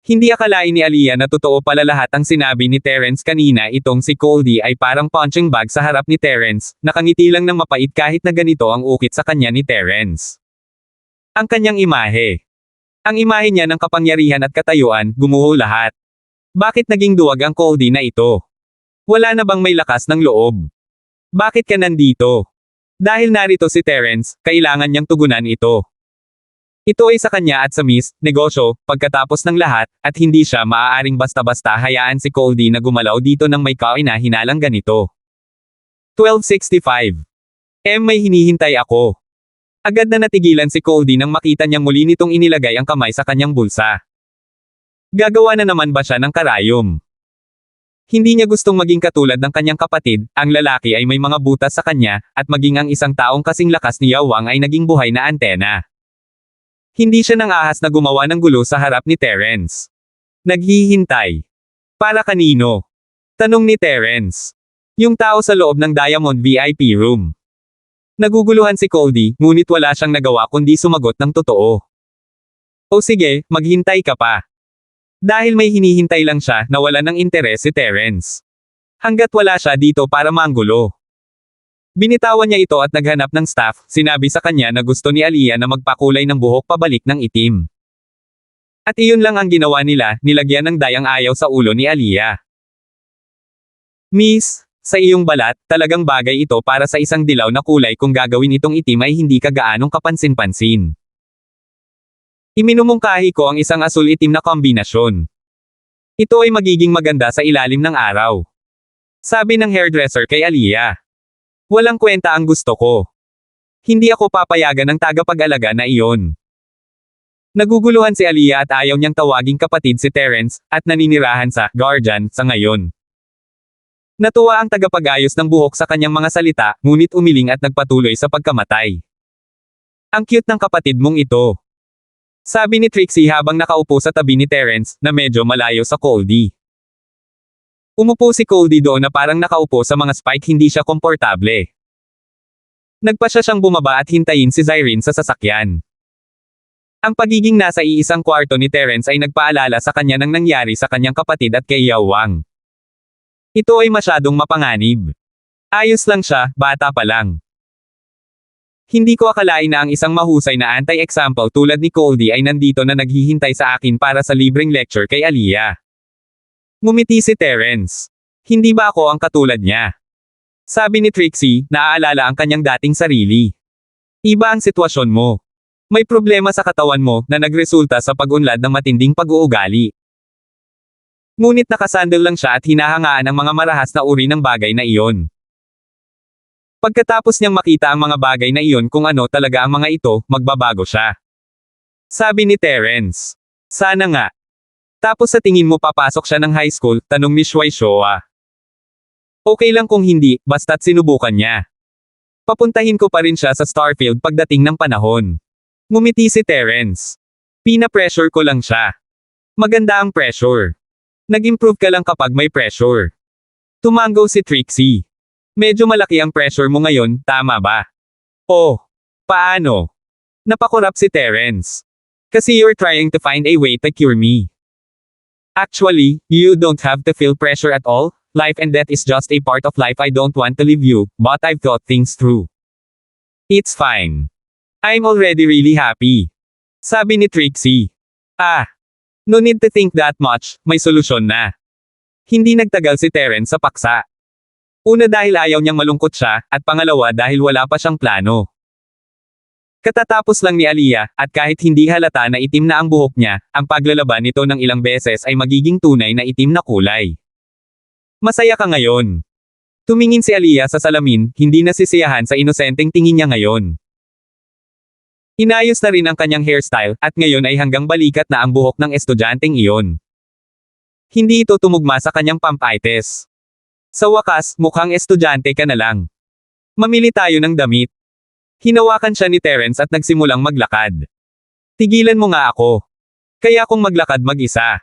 Hindi akalain ni Aliyah na totoo pala lahat ang sinabi ni Terence kanina. Itong si Cody ay parang punching bag sa harap ni Terence, nakangiti lang ng mapait kahit na ganito ang ukit sa kanya ni Terence. Ang kanyang imahe. Ang imahe niya ng kapangyarihan at katayuan, gumuho lahat. Bakit naging duwag ang Cody na ito? Wala na bang may lakas ng loob? Bakit ka nandito? Dahil narito si Terence, kailangan niyang tugunan ito. Ito ay sa kanya at sa negosyo, pagkatapos ng lahat, at hindi siya maaaring basta-basta hayaan si Cody na gumalaw dito ng may kahinahinalang ganito. 12:65. May hinihintay ako. Agad na natigilan si Cody nang makita niyang muli nitong inilagay ang kamay sa kanyang bulsa. Gagawa na naman ba siya ng karayom? Hindi niya gustong maging katulad ng kanyang kapatid, ang lalaki ay may mga butas sa kanya, at maging ang isang taong kasing lakas ni Yawang ay naging buhay na antena. Hindi siya nang ahas na gumawa ng gulo sa harap ni Terence. Naghihintay. Para kanino? Tanong ni Terence. Yung tao sa loob ng Diamond VIP room. Naguguluhan si Cody, ngunit wala siyang nagawa kundi sumagot ng totoo. O sige, maghintay ka pa. Dahil may hinihintay lang siya, nawalan ng interes si Terence. Hanggat wala siya dito para manggulo. Binitawan niya ito at naghanap ng staff, sinabi sa kanya na gusto ni Aliyah na magpakulay ng buhok pabalik ng itim. At iyon lang ang ginawa nila, nilagyan ng dye ang ayaw sa ulo ni Aliyah. Miss, sa iyong balat, talagang bagay ito para sa isang dilaw na kulay. Kung gagawin itong itim ay hindi ka gaanong kapansin-pansin. Iminumungkahi ko ang isang asul-itim na kombinasyon. Ito ay magiging maganda sa ilalim ng araw. Sabi ng hairdresser kay Aliyah. Walang kwenta ang gusto ko. Hindi ako papayagan ng tagapag-alaga na iyon. Naguguluhan si Aliyah at ayaw niyang tawaging kapatid si Terence, at naninirahan sa guardian sa ngayon. Natuwa ang tagapag-ayos ng buhok sa kanyang mga salita, ngunit umiling at nagpatuloy sa pagkamatay. Ang cute ng kapatid mong ito. Sabi ni Trixie habang nakaupo sa tabi ni Terence, na medyo malayo sa Coldy. Umupo si Coldy doon na parang nakaupo sa mga spike, hindi siya komportable. Nagpa siyang bumaba at hintayin si Zyrene sa sasakyan. Ang pagiging nasa iisang kwarto ni Terence ay nagpaalala sa kanya ng nangyari sa kanyang kapatid at kay Yao Wang. Ito ay masyadong mapanganib. Ayos lang siya, bata pa lang. Hindi ko akalain na ang isang mahusay na anti-example tulad ni Coldy ay nandito na naghihintay sa akin para sa libreng lecture kay Aliyah. Ngumiti si Terence. Hindi ba ako ang katulad niya? Sabi ni Trixie, naaalala ang kanyang dating sarili. Iba ang sitwasyon mo. May problema sa katawan mo na nagresulta sa pag-unlad ng matinding pag-uugali. Ngunit nakasandal lang siya at hinahangaan ang mga marahas na uri ng bagay na iyon. Pagkatapos niyang makita ang mga bagay na iyon kung ano talaga ang mga ito, magbabago siya. Sabi ni Terence. Sana nga. Tapos sa tingin mo papasok siya ng high school, tanong ni Shuai Shoa. Okay lang kung hindi, basta't sinubukan niya. Papuntahin ko pa rin siya sa Starfield pagdating ng panahon. Ngumiti si Terence. Pina-pressure ko lang siya. Maganda ang pressure. Nag-improve ka lang kapag may pressure. Tumango si Trixie. Medyo malaki ang pressure mo ngayon, tama ba? Oh. Paano? Napakurap si Terence. Kasi you're trying to find a way to cure me. Actually, you don't have to feel pressure at all. Life and death is just a part of life. I don't want to leave you, but I've thought things through. It's fine. I'm already really happy. Sabi ni Trixie. No need to think that much, may solusyon na. Hindi nagtagal si Terence sa paksa. Una dahil ayaw niyang malungkot siya, at pangalawa dahil wala pa siyang plano. Katatapos lang ni Aliyah, at kahit hindi halata na itim na ang buhok niya, ang paglalaban nito ng ilang beses ay magiging tunay na itim na kulay. Masaya ka ngayon. Tumingin si Aliyah sa salamin, hindi nasisiyahan sa inosenteng tingin niya ngayon. Inayos na rin ang kanyang hairstyle, at ngayon ay hanggang balikat na ang buhok ng estudyanteng iyon. Hindi ito tumugma sa kanyang pampites. Sa wakas, mukhang estudyante ka na lang. Mamili tayo ng damit. Hinawakan siya ni Terence at nagsimulang maglakad. Tigilan mo nga ako. Kaya kung maglakad mag-isa.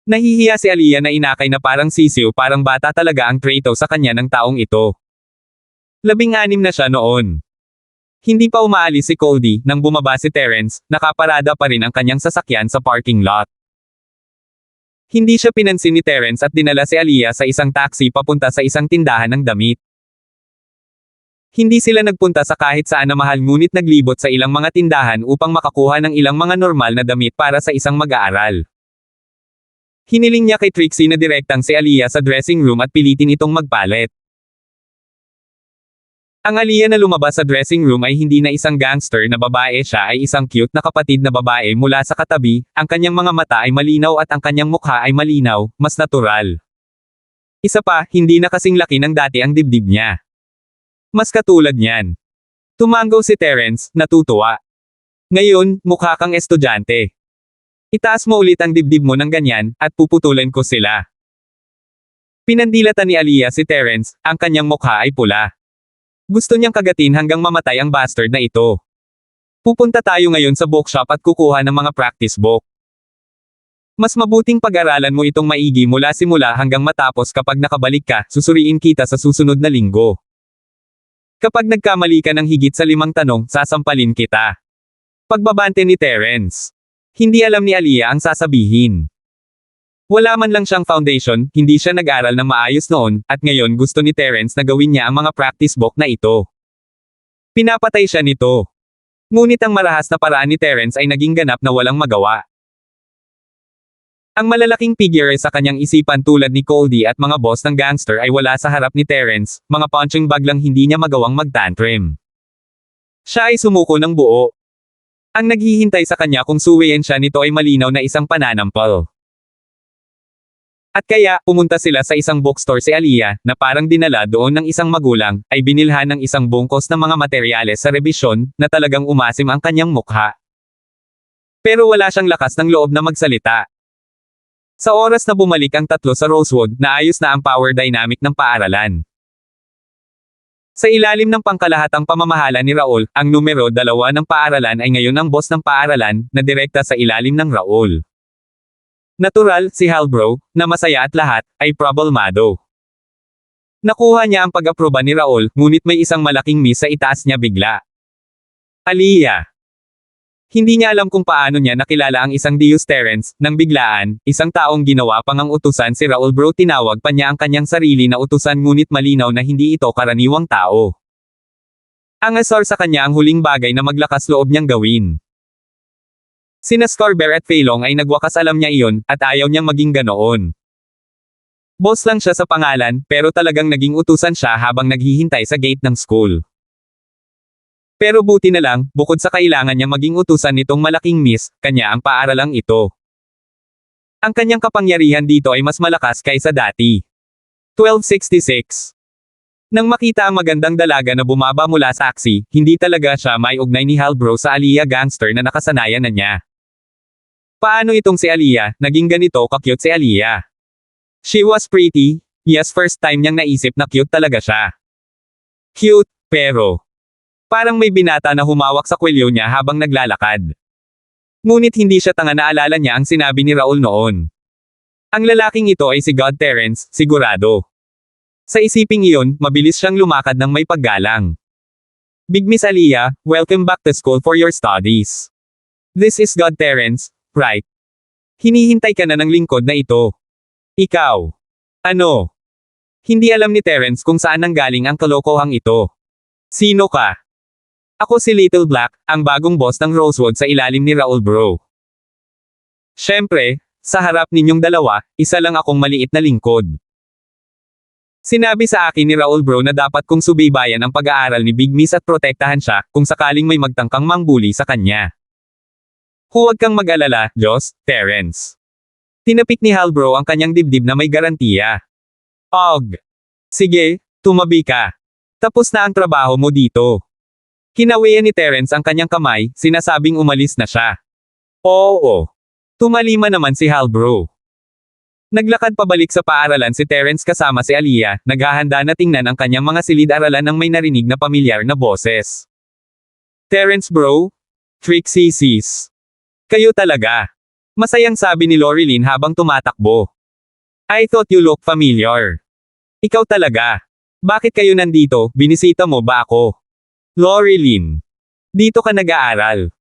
Nahihiya si Aliyah na inakay na parang sisiw, parang bata talaga ang trato sa kanya ng taong ito. 16 na siya noon. Hindi pa umaalis si Coldy, nang bumaba si Terence, nakaparada pa rin ang kanyang sasakyan sa parking lot. Hindi siya pinansin ni Terence at dinala si Aliyah sa isang taxi papunta sa isang tindahan ng damit. Hindi sila nagpunta sa kahit saan na mahal, ngunit naglibot sa ilang mga tindahan upang makakuha ng ilang mga normal na damit para sa isang mag-aaral. Hiniling niya kay Trixie na direktang si Aliyah sa dressing room at pilitin itong magpalit. Ang Aliyah na lumabas sa dressing room ay hindi na isang gangster na babae, siya ay isang cute na kapatid na babae mula sa katabi, ang kanyang mga mata ay malinaw at ang kanyang mukha ay malinaw, mas natural. Isa pa, hindi na kasing laki ng dati ang dibdib niya. Mas katulad niyan. Tumango si Terence, natutuwa. Ngayon, mukha kang estudyante. Itaas mo ulit ang dibdib mo ng ganyan, at puputulan ko sila. Pinandilatan ni Aliyah si Terence, ang kanyang mukha ay pula. Gusto niyang kagatin hanggang mamatay ang bastard na ito. Pupunta tayo ngayon sa bookshop at kukuha ng mga practice book. Mas mabuting pag-aralan mo itong maigi mula simula hanggang matapos. Kapag nakabalik ka, susuriin kita sa susunod na linggo. Kapag nagkamali ka ng higit sa 5 tanong, sasampalin kita. Pagbabante ni Terence. Hindi alam ni Aliyah ang sasabihin. Wala man lang siyang foundation, hindi siya nag-aral ng maayos noon, at ngayon gusto ni Terence na gawin niya ang mga practice book na ito. Pinapatay siya nito. Ngunit ang marahas na paraan ni Terence ay naging ganap na walang magawa. Ang malalaking figure sa kanyang isipan tulad ni Coldy at mga boss ng gangster ay wala sa harap ni Terence, mga punching bag lang hindi niya magawang mag-tantrum. Siya ay sumuko ng buo. Ang naghihintay sa kanya kung suwayin siya nito ay malinaw na isang pananampal. At kaya, pumunta sila sa isang bookstore si Aliyah, na parang dinala doon ng isang magulang, ay binilhan ng isang bungkos ng mga materyales sa rebisyon, na talagang umasim ang kanyang mukha. Pero wala siyang lakas ng loob na magsalita. Sa oras na bumalik ang tatlo sa Rosewood, naayos na ang power dynamic ng paaralan. Sa ilalim ng pangkalahatang pamamahala ni Raul, ang numero 2 ng paaralan ay ngayon ang boss ng paaralan, na direkta sa ilalim ng Raul. Natural, si Halbro, na masaya at lahat, ay problemado. Nakuha niya ang pag-aproba ni Raul, ngunit may isang malaking miss sa itaas niya bigla. Aliyah. Hindi niya alam kung paano niya nakilala ang isang Deus Terrence, nang biglaan, isang taong ginawa pang ang utusan si Raul bro tinawag pa niya ang kanyang sarili na utusan ngunit malinaw na hindi ito karaniwang tao. Ang asar sa kanya ang huling bagay na maglakas loob niyang gawin. Sina Scarber at Feilong ay nagwakas alam niya iyon, at ayaw niyang maging ganoon. Boss lang siya sa pangalan, pero talagang naging utusan siya habang naghihintay sa gate ng school. Pero buti na lang, bukod sa kailangan niya maging utusan nitong malaking miss, kanya ang paaralang ito. Ang kanyang kapangyarihan dito ay mas malakas kaysa dati. 1266. Nang makita ang magandang dalaga na bumaba mula sa aksi, hindi talaga siya may ugnay ni Halbro sa Aliyah gangster na nakasanayan na niya. Paano itong si Aliyah, naging ganito ka-cute si Aliyah? She was pretty, yes first time niyang naisip na cute talaga siya. Cute, pero parang may binata na humawak sa kwelyo niya habang naglalakad. Ngunit hindi siya tanga na alala niya ang sinabi ni Raul noon. Ang lalaking ito ay si God Terrence, sigurado. Sa isiping iyon, mabilis siyang lumakad ng may paggalang. Big Miss Aliyah, welcome back to school for your studies. This is God Terrence, right? Hinihintay ka na ng lingkod na ito. Ikaw. Ano? Hindi alam ni Terrence kung saan nanggaling ang kalokohang ito. Sino ka? Ako si Little Black, ang bagong boss ng Rosewood sa ilalim ni Raul bro. Siyempre, sa harap ninyong dalawa, isa lang akong maliit na lingkod. Sinabi sa akin ni Raul bro na dapat kong subaybayan ang pag-aaral ni Big Miss at protektahan siya, kung sakaling may magtangkang mangbuli sa kanya. Huwag kang mag-alala, Diyos, Terrence. Tinapik ni Halbro ang kanyang dibdib na may garantiya. Og. Sige, tumabi ka. Tapos na ang trabaho mo dito. Kinawian ni Terrence ang kanyang kamay, sinasabing umalis na siya. Oo. Tumalima naman si Halbro. Naglakad pabalik sa paaralan si Terrence kasama si Aliyah, naghahanda na tingnan ang kanyang mga silid-aralan nang may narinig na pamilyar na boses. Terrence bro? Trixie sis. Kayo talaga. Masayang sabi ni Lorilyn habang tumatakbo. I thought you look familiar. Ikaw talaga. Bakit kayo nandito, binisita mo ba ako? Lorilyn. Dito ka nag-aaral.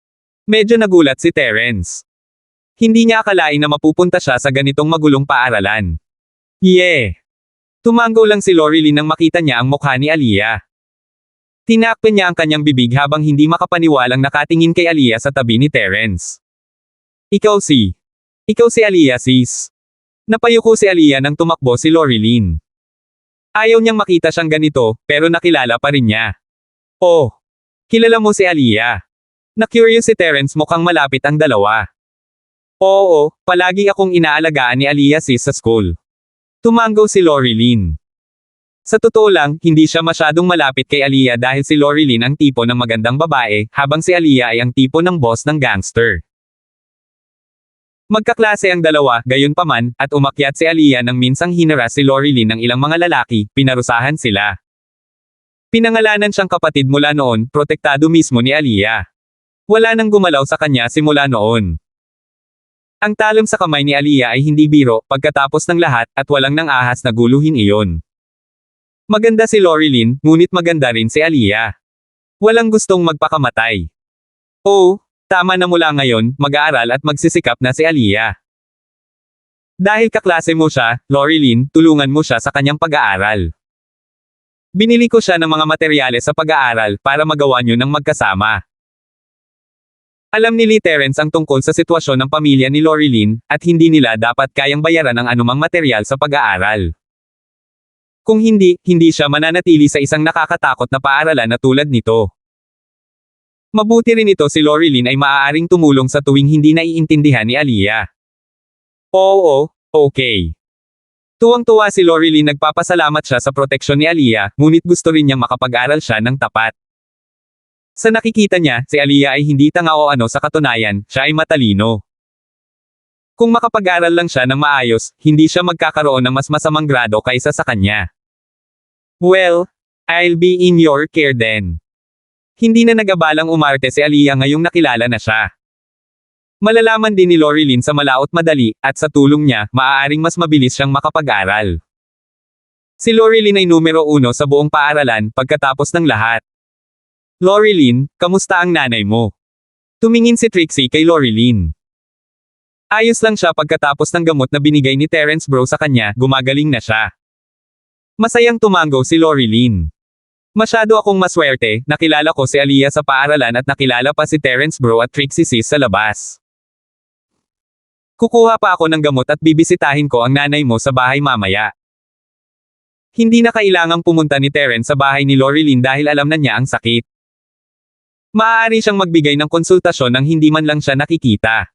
Medyo nagulat si Terrence. Hindi niya akalain na mapupunta siya sa ganitong magulong paaralan. Yeah. Tumango lang si Lorilyn nang makita niya ang mukha ni Aliyah. Tinakpan niya ang kanyang bibig habang hindi makapaniwalang nakatingin kay Aliyah sa tabi ni Terrence. Ikaw si Aliyah sis. Napayuko si Aliyah nang tumakbo si Lorilyn. Ayaw niyang makita siyang ganito, pero nakilala pa rin niya. Oh. Kilala mo si Aliyah. Na-curious si Terrence mukhang malapit ang dalawa. Oo, palagi akong inaalagaan ni Aliyah sis sa school. Tumango si Lorilyn. Sa totoo lang, hindi siya masyadong malapit kay Aliyah dahil si Lorilyn ang tipo ng magandang babae, habang si Aliyah ay ang tipo ng boss ng gangster. Magkaklase ang dalawa, gayunpaman, at umakyat si Aliyah nang minsang hinaras si Lorilyn ng ilang mga lalaki, pinarusahan sila. Pinangalanan siyang kapatid mula noon, protektado mismo ni Aliyah. Wala nang gumalaw sa kanya simula noon. Ang talam sa kamay ni Aliyah ay hindi biro, pagkatapos ng lahat, at walang nang ahas na guluhin iyon. Maganda si Lorilyn, ngunit maganda rin si Aliyah. Walang gustong magpakamatay. Oh, tama na mula ngayon, mag-aaral at magsisikap na si Aliyah. Dahil kaklase mo siya, Lorilyn, tulungan mo siya sa kanyang pag-aaral. Binili ko siya ng mga materyales sa pag-aaral para magawa niyo ng magkasama. Alam ni Lee Terrence ang tungkol sa sitwasyon ng pamilya ni Lorilyn, at hindi nila dapat kayang bayaran ang anumang materyal sa pag-aaral. Kung hindi, hindi siya mananatili sa isang nakakatakot na paaralan na tulad nito. Mabuti rin ito si Lorilyn ay maaaring tumulong sa tuwing hindi naiintindihan ni Aliyah. Oo, okay. Tuwang-tuwa si Lorilyn, nagpapasalamat siya sa proteksyon ni Aliyah, ngunit gusto rin niyang makapag-aral siya ng tapat. Sa nakikita niya, si Aliyah ay hindi tanga o ano, sa katunayan, siya ay matalino. Kung makapag-aral lang siya ng maayos, hindi siya magkakaroon ng mas masamang grado kaysa sa kanya. Well, I'll be in your care then. Hindi na nag-abalang umarte si Aliyah ngayong nakilala na siya. Malalaman din ni Lorilyn sa malaot madali, at sa tulong niya, maaaring mas mabilis siyang makapag-aral. Si Lorilyn ay numero 1 sa buong paaralan pagkatapos ng lahat. Lorilyn, kamusta ang nanay mo? Tumingin si Trixie kay Lorilyn. Ayos lang siya pagkatapos ng gamot na binigay ni Terence Bro sa kanya, gumagaling na siya. Masayang tumango si Lorilyn. Masyado akong maswerte, nakilala ko si Aliyah sa paaralan at nakilala pa si Terence Bro at Trixie Sis sa labas. Kukuha pa ako ng gamot at bibisitahin ko ang nanay mo sa bahay mamaya. Hindi na kailangang pumunta ni Terence sa bahay ni Lorilyn dahil alam na niya ang sakit. Maaari siyang magbigay ng konsultasyon nang hindi man lang siya nakikita.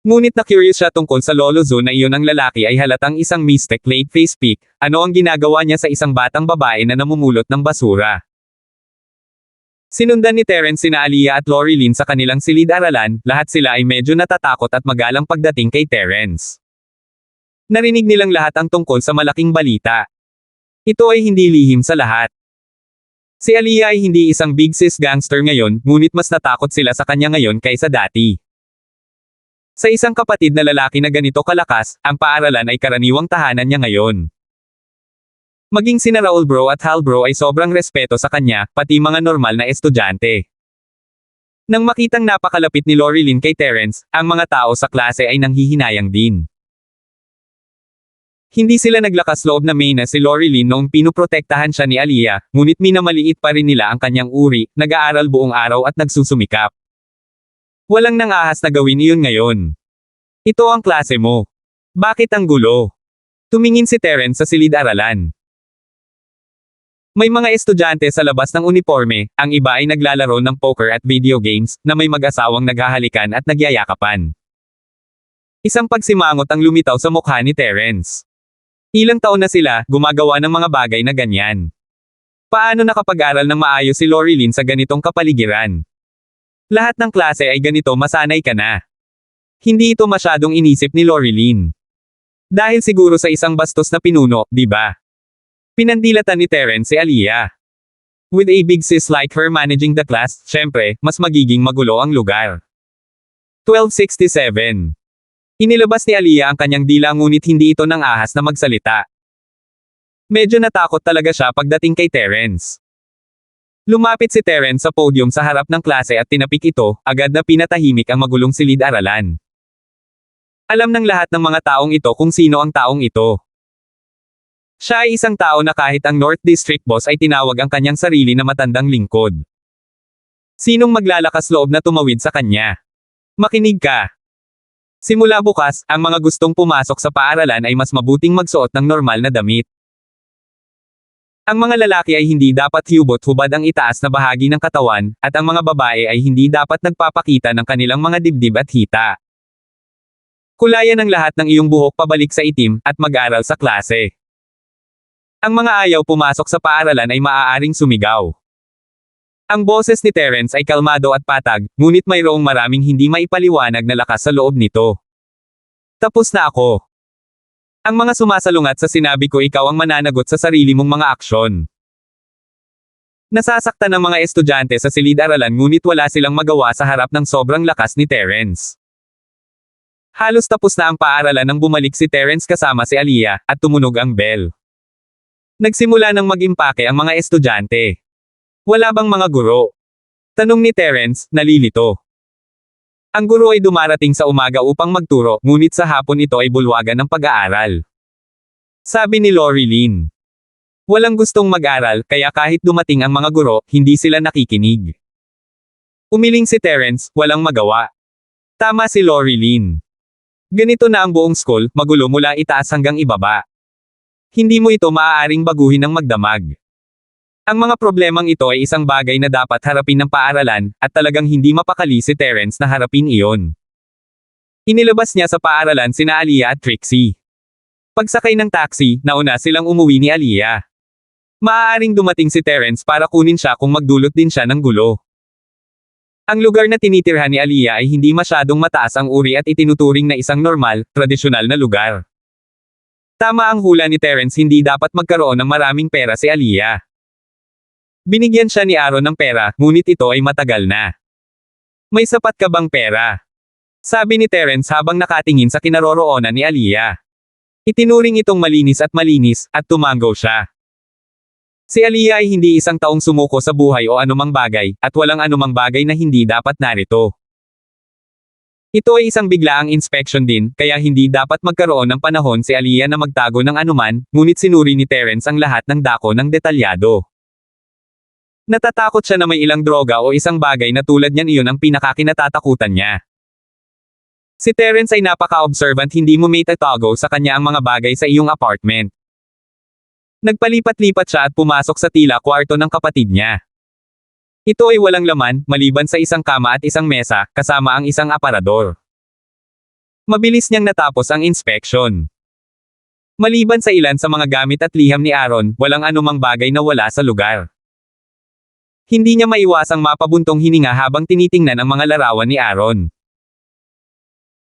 Ngunit na-curious siya tungkol sa Lolo Zo na iyon ang lalaki ay halatang isang mystic late face pic, ano ang ginagawa niya sa isang batang babae na namumulot ng basura. Sinundan ni Terence sina Aliyah at Lorilyn sa kanilang silid-aralan, lahat sila ay medyo natatakot at magalang pagdating kay Terence. Narinig nilang lahat ang tungkol sa malaking balita. Ito ay hindi lihim sa lahat. Si Aliyah ay hindi isang big sis gangster ngayon, ngunit mas natakot sila sa kanya ngayon kaysa dati. Sa isang kapatid na lalaki na ganito kalakas, ang paaralan ay karaniwang tahanan niya ngayon. Maging sina Raul Bro at Hal Bro ay sobrang respeto sa kanya, pati mga normal na estudyante. Nang makitang napakalapit ni Lorilyn kay Terence, ang mga tao sa klase ay nanghihinayang din. Hindi sila naglakas loob na may na si Lorilyn noong pinoprotektahan siya ni Aliyah, ngunit minamaliit pa rin nila ang kanyang uri, nag-aaral buong araw at nagsusumikap. Walang nang-ahas na gawin iyon ngayon. Ito ang klase mo. Bakit ang gulo? Tumingin si Terence sa silid-aralan. May mga estudyante sa labas ng uniforme, ang iba ay naglalaro ng poker at video games, na may mag-asawang naghahalikan at nagyayakapan. Isang pagsimangot ang lumitaw sa mukha ni Terence. Ilang taon na sila, gumagawa ng mga bagay na ganyan. Paano nakapag-aral ng maayos si Lorilyn sa ganitong kapaligiran? Lahat ng klase ay ganito, masanay ka na. Hindi ito masyadong inisip ni Lorilyn. Dahil siguro sa isang bastos na pinuno, di ba? Pinandilatan ni Terence si Aliyah. With a big sis like her managing the class, syempre, mas magiging magulo ang lugar. 1267. Inilabas ni Aliyah ang kanyang dila ngunit hindi ito nang ahas na magsalita. Medyo natakot talaga siya pagdating kay Terence. Lumapit si Terence sa podium sa harap ng klase at tinapik ito, agad na pinatahimik ang magulong silid-aralan. Alam ng lahat ng mga taong ito kung sino ang taong ito. Siya ay isang tao na kahit ang North District Boss ay tinawag ang kanyang sarili na matandang lingkod. Sinong maglalakas loob na tumawid sa kanya? Makinig ka. Simula bukas, ang mga gustong pumasok sa paaralan ay mas mabuting magsuot ng normal na damit. Ang mga lalaki ay hindi dapat hubot-hubad ang itaas na bahagi ng katawan, at ang mga babae ay hindi dapat nagpapakita ng kanilang mga dibdib at hita. Kulayan ang lahat ng iyong buhok pabalik sa itim, at mag-aral sa klase. Ang mga ayaw pumasok sa paaralan ay maaaring sumigaw. Ang boses ni Terence ay kalmado at patag, ngunit mayroong maraming hindi maipaliwanag na lakas sa loob nito. Tapos na ako. Ang mga sumasalungat sa sinabi ko, ikaw ang mananagot sa sarili mong mga aksyon. Nasasaktan ng mga estudyante sa silid-aralan ngunit wala silang magawa sa harap ng sobrang lakas ni Terence. Halos tapos na ang paaralan nang bumalik si Terence kasama si Aliyah, at tumunog ang bell. Nagsimula ng mag-impake ang mga estudyante. Wala bang mga guro? Tanong ni Terence, nalilito. Ang guro ay dumarating sa umaga upang magturo, ngunit sa hapon ito ay bulwagan ng pag-aaral. Sabi ni Lorilyn. Walang gustong mag-aral, kaya kahit dumating ang mga guro, hindi sila nakikinig. Umiling si Terence, walang magawa. Tama si Lorilyn. Ganito na ang buong school, magulo mula itaas hanggang ibaba. Hindi mo ito maaaring baguhin ng magdamag. Ang mga problemang ito ay isang bagay na dapat harapin ng paaralan, at talagang hindi mapakali si Terence na harapin iyon. Inilabas niya sa paaralan sina Aliyah at Trixie. Pagsakay ng taxi, nauna silang umuwi ni Aliyah. Maaaring dumating si Terence para kunin siya kung magdulot din siya ng gulo. Ang lugar na tinitirhan ni Aliyah ay hindi masyadong mataas ang uri at itinuturing na isang normal, tradisyonal na lugar. Tama ang hula ni Terence, hindi dapat magkaroon ng maraming pera si Aliyah. Binigyan siya ni Aaron ng pera, ngunit ito ay matagal na. May sapat ka bang pera? Sabi ni Terence habang nakatingin sa kinaroroonan ni Aliyah. Itinuring itong malinis, at tumango siya. Si Aliyah ay hindi isang taong sumuko sa buhay o anumang bagay, at walang anumang bagay na hindi dapat narito. Ito ay isang biglaang inspection din, kaya hindi dapat magkaroon ng panahon si Aliyah na magtago ng anuman, ngunit sinuri ni Terence ang lahat ng dako ng detalyado. Natatakot siya na may ilang droga o isang bagay na tulad niyan, iyon ang pinakakinatatakutan niya. Si Terence ay napaka-observant, hindi mo may tatago sa kanya ang mga bagay sa iyong apartment. Nagpalipat-lipat siya at pumasok sa tila kwarto ng kapatid niya. Ito ay walang laman, maliban sa isang kama at isang mesa, kasama ang isang aparador. Mabilis niyang natapos ang inspection. Maliban sa ilan sa mga gamit at liham ni Aaron, walang anumang bagay na wala sa lugar. Hindi niya maiwasang mapabuntong hininga habang tinitingnan ang mga larawan ni Aaron.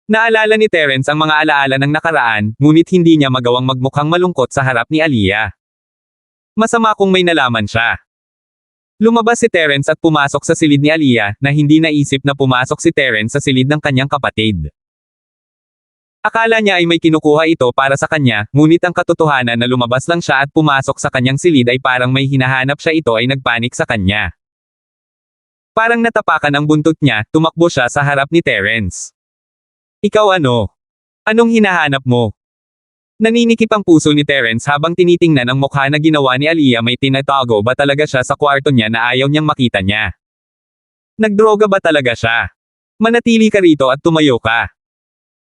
Naalala ni Terence ang mga alaala ng nakaraan, ngunit hindi niya magawang magmukhang malungkot sa harap ni Aliyah. Masama kung may nalaman siya. Lumabas si Terence at pumasok sa silid ni Aliyah, na hindi naisip na pumasok si Terence sa silid ng kanyang kapatid. Akala niya ay may kinukuha ito para sa kanya, ngunit ang katotohanan na lumabas lang siya at pumasok sa kanyang silid ay parang may hinahanap siya, ito ay nagpanik sa kanya. Parang natapakan ang buntot niya, tumakbo siya sa harap ni Terence. Ikaw ano? Anong hinahanap mo? Naninikip ang puso ni Terence habang tinitingnan ang mukha na ginawa ni Aliyah. May tinatago ba talaga siya sa kwarto niya na ayaw niyang makita niya? Nagdroga ba talaga siya? Manatili ka rito at tumayo ka.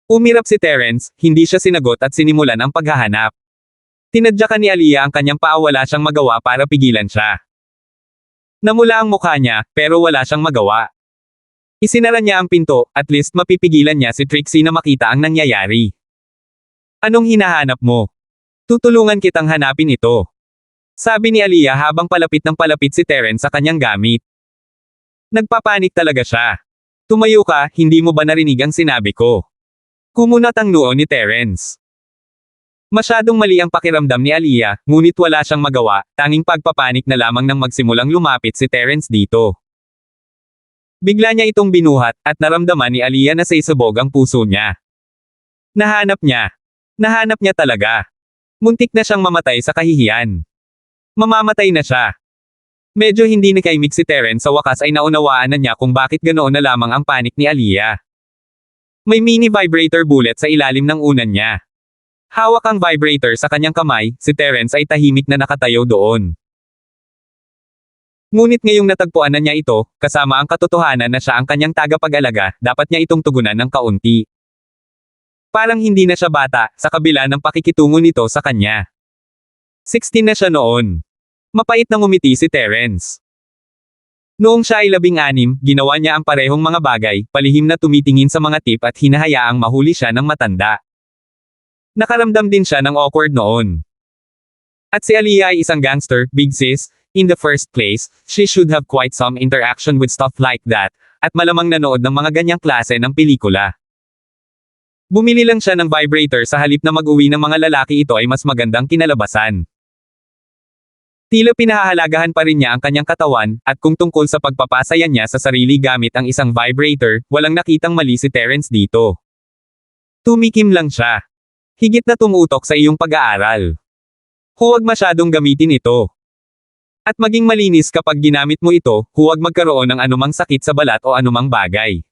Umirap si Terence, hindi siya sinagot at sinimulan ang paghahanap. Tinadyakan ni Aliyah ang kanyang paa, wala siyang magawa para pigilan siya. Namula ang mukha niya, pero wala siyang magawa. Isinara niya ang pinto, at least mapipigilan niya si Trixie na makita ang nangyayari. Anong hinahanap mo? Tutulungan kitang hanapin ito. Sabi ni Aliyah habang palapit ng palapit si Terence sa kanyang gamit. Nagpapanik talaga siya. Tumayo ka, hindi mo ba narinig ang sinabi ko? Kumunat ang noo ni Terence. Masyadong mali ang pakiramdam ni Aliyah, ngunit wala siyang magawa, tanging pagpapanik na lamang nang magsimulang lumapit si Terence dito. Bigla niya itong binuhat, at naramdaman ni Aliyah na sa isabog ang puso niya. Nahanap niya. Nahanap niya talaga. Muntik na siyang mamatay sa kahihiyan. Mamamatay na siya. Medyo hindi nakaimik si Terence, sa wakas ay naunawaan na niya kung bakit ganoon na lamang ang panik ni Aliyah. May mini vibrator bullet sa ilalim ng unan niya. Hawak ang vibrator sa kanyang kamay, si Terence ay tahimik na nakatayo doon. Ngunit ngayong natagpuan na niya ito, kasama ang katotohanan na siya ang kanyang tagapag-alaga, dapat niya itong tugunan ng kaunti. Parang hindi na siya bata, sa kabila ng pakikitungo nito sa kanya. 16 na siya noon. Mapait na ngumiti si Terence. Noong siya ay 16, ginawa niya ang parehong mga bagay, palihim na tumitingin sa mga tip at hinahayaang mahuli siya ng matanda. Nakaramdam din siya ng awkward noon. At si Aliyah ay isang gangster, big sis. In the first place, she should have quite some interaction with stuff like that, at malamang nanood ng mga ganyang klase ng pelikula. Bumili lang siya ng vibrator sa halip na mag-uwi ng mga lalaki, ito ay mas magandang kinalabasan. Tila pinahahalagahan pa rin niya ang kanyang katawan, at kung tungkol sa pagpapasaya niya sa sarili gamit ang isang vibrator, walang nakitang mali si Terence dito. Tumikim lang siya. Higit na tumutok sa iyong pag-aaral. Huwag masyadong gamitin ito. At maging malinis kapag ginamit mo ito, huwag magkaroon ng anumang sakit sa balat o anumang bagay.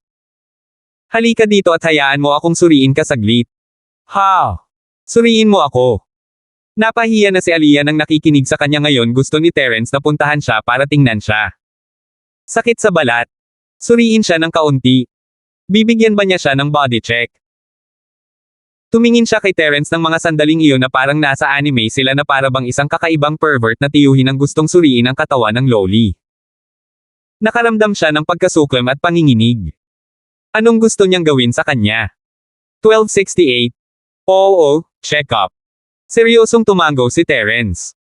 Halika dito at hayaan mo akong suriin ka saglit. Ha! Suriin mo ako. Napahiya na si Aliyah nang nakikinig sa kanya ngayon, gusto ni Terence na puntahan siya para tingnan siya. Sakit sa balat. Suriin siya ng kaunti. Bibigyan ba niya siya ng body check? Tumingin siya kay Terence ng mga sandaling iyon na parang nasa anime sila, na para bang isang kakaibang pervert na tiyuhin ang gustong suriin ang katawan ng loli. Nakaramdam siya ng pagkasuklam at panginginig. Anong gusto niyang gawin sa kanya? 1268. Oo, check up. Seryosong tumango si Terence.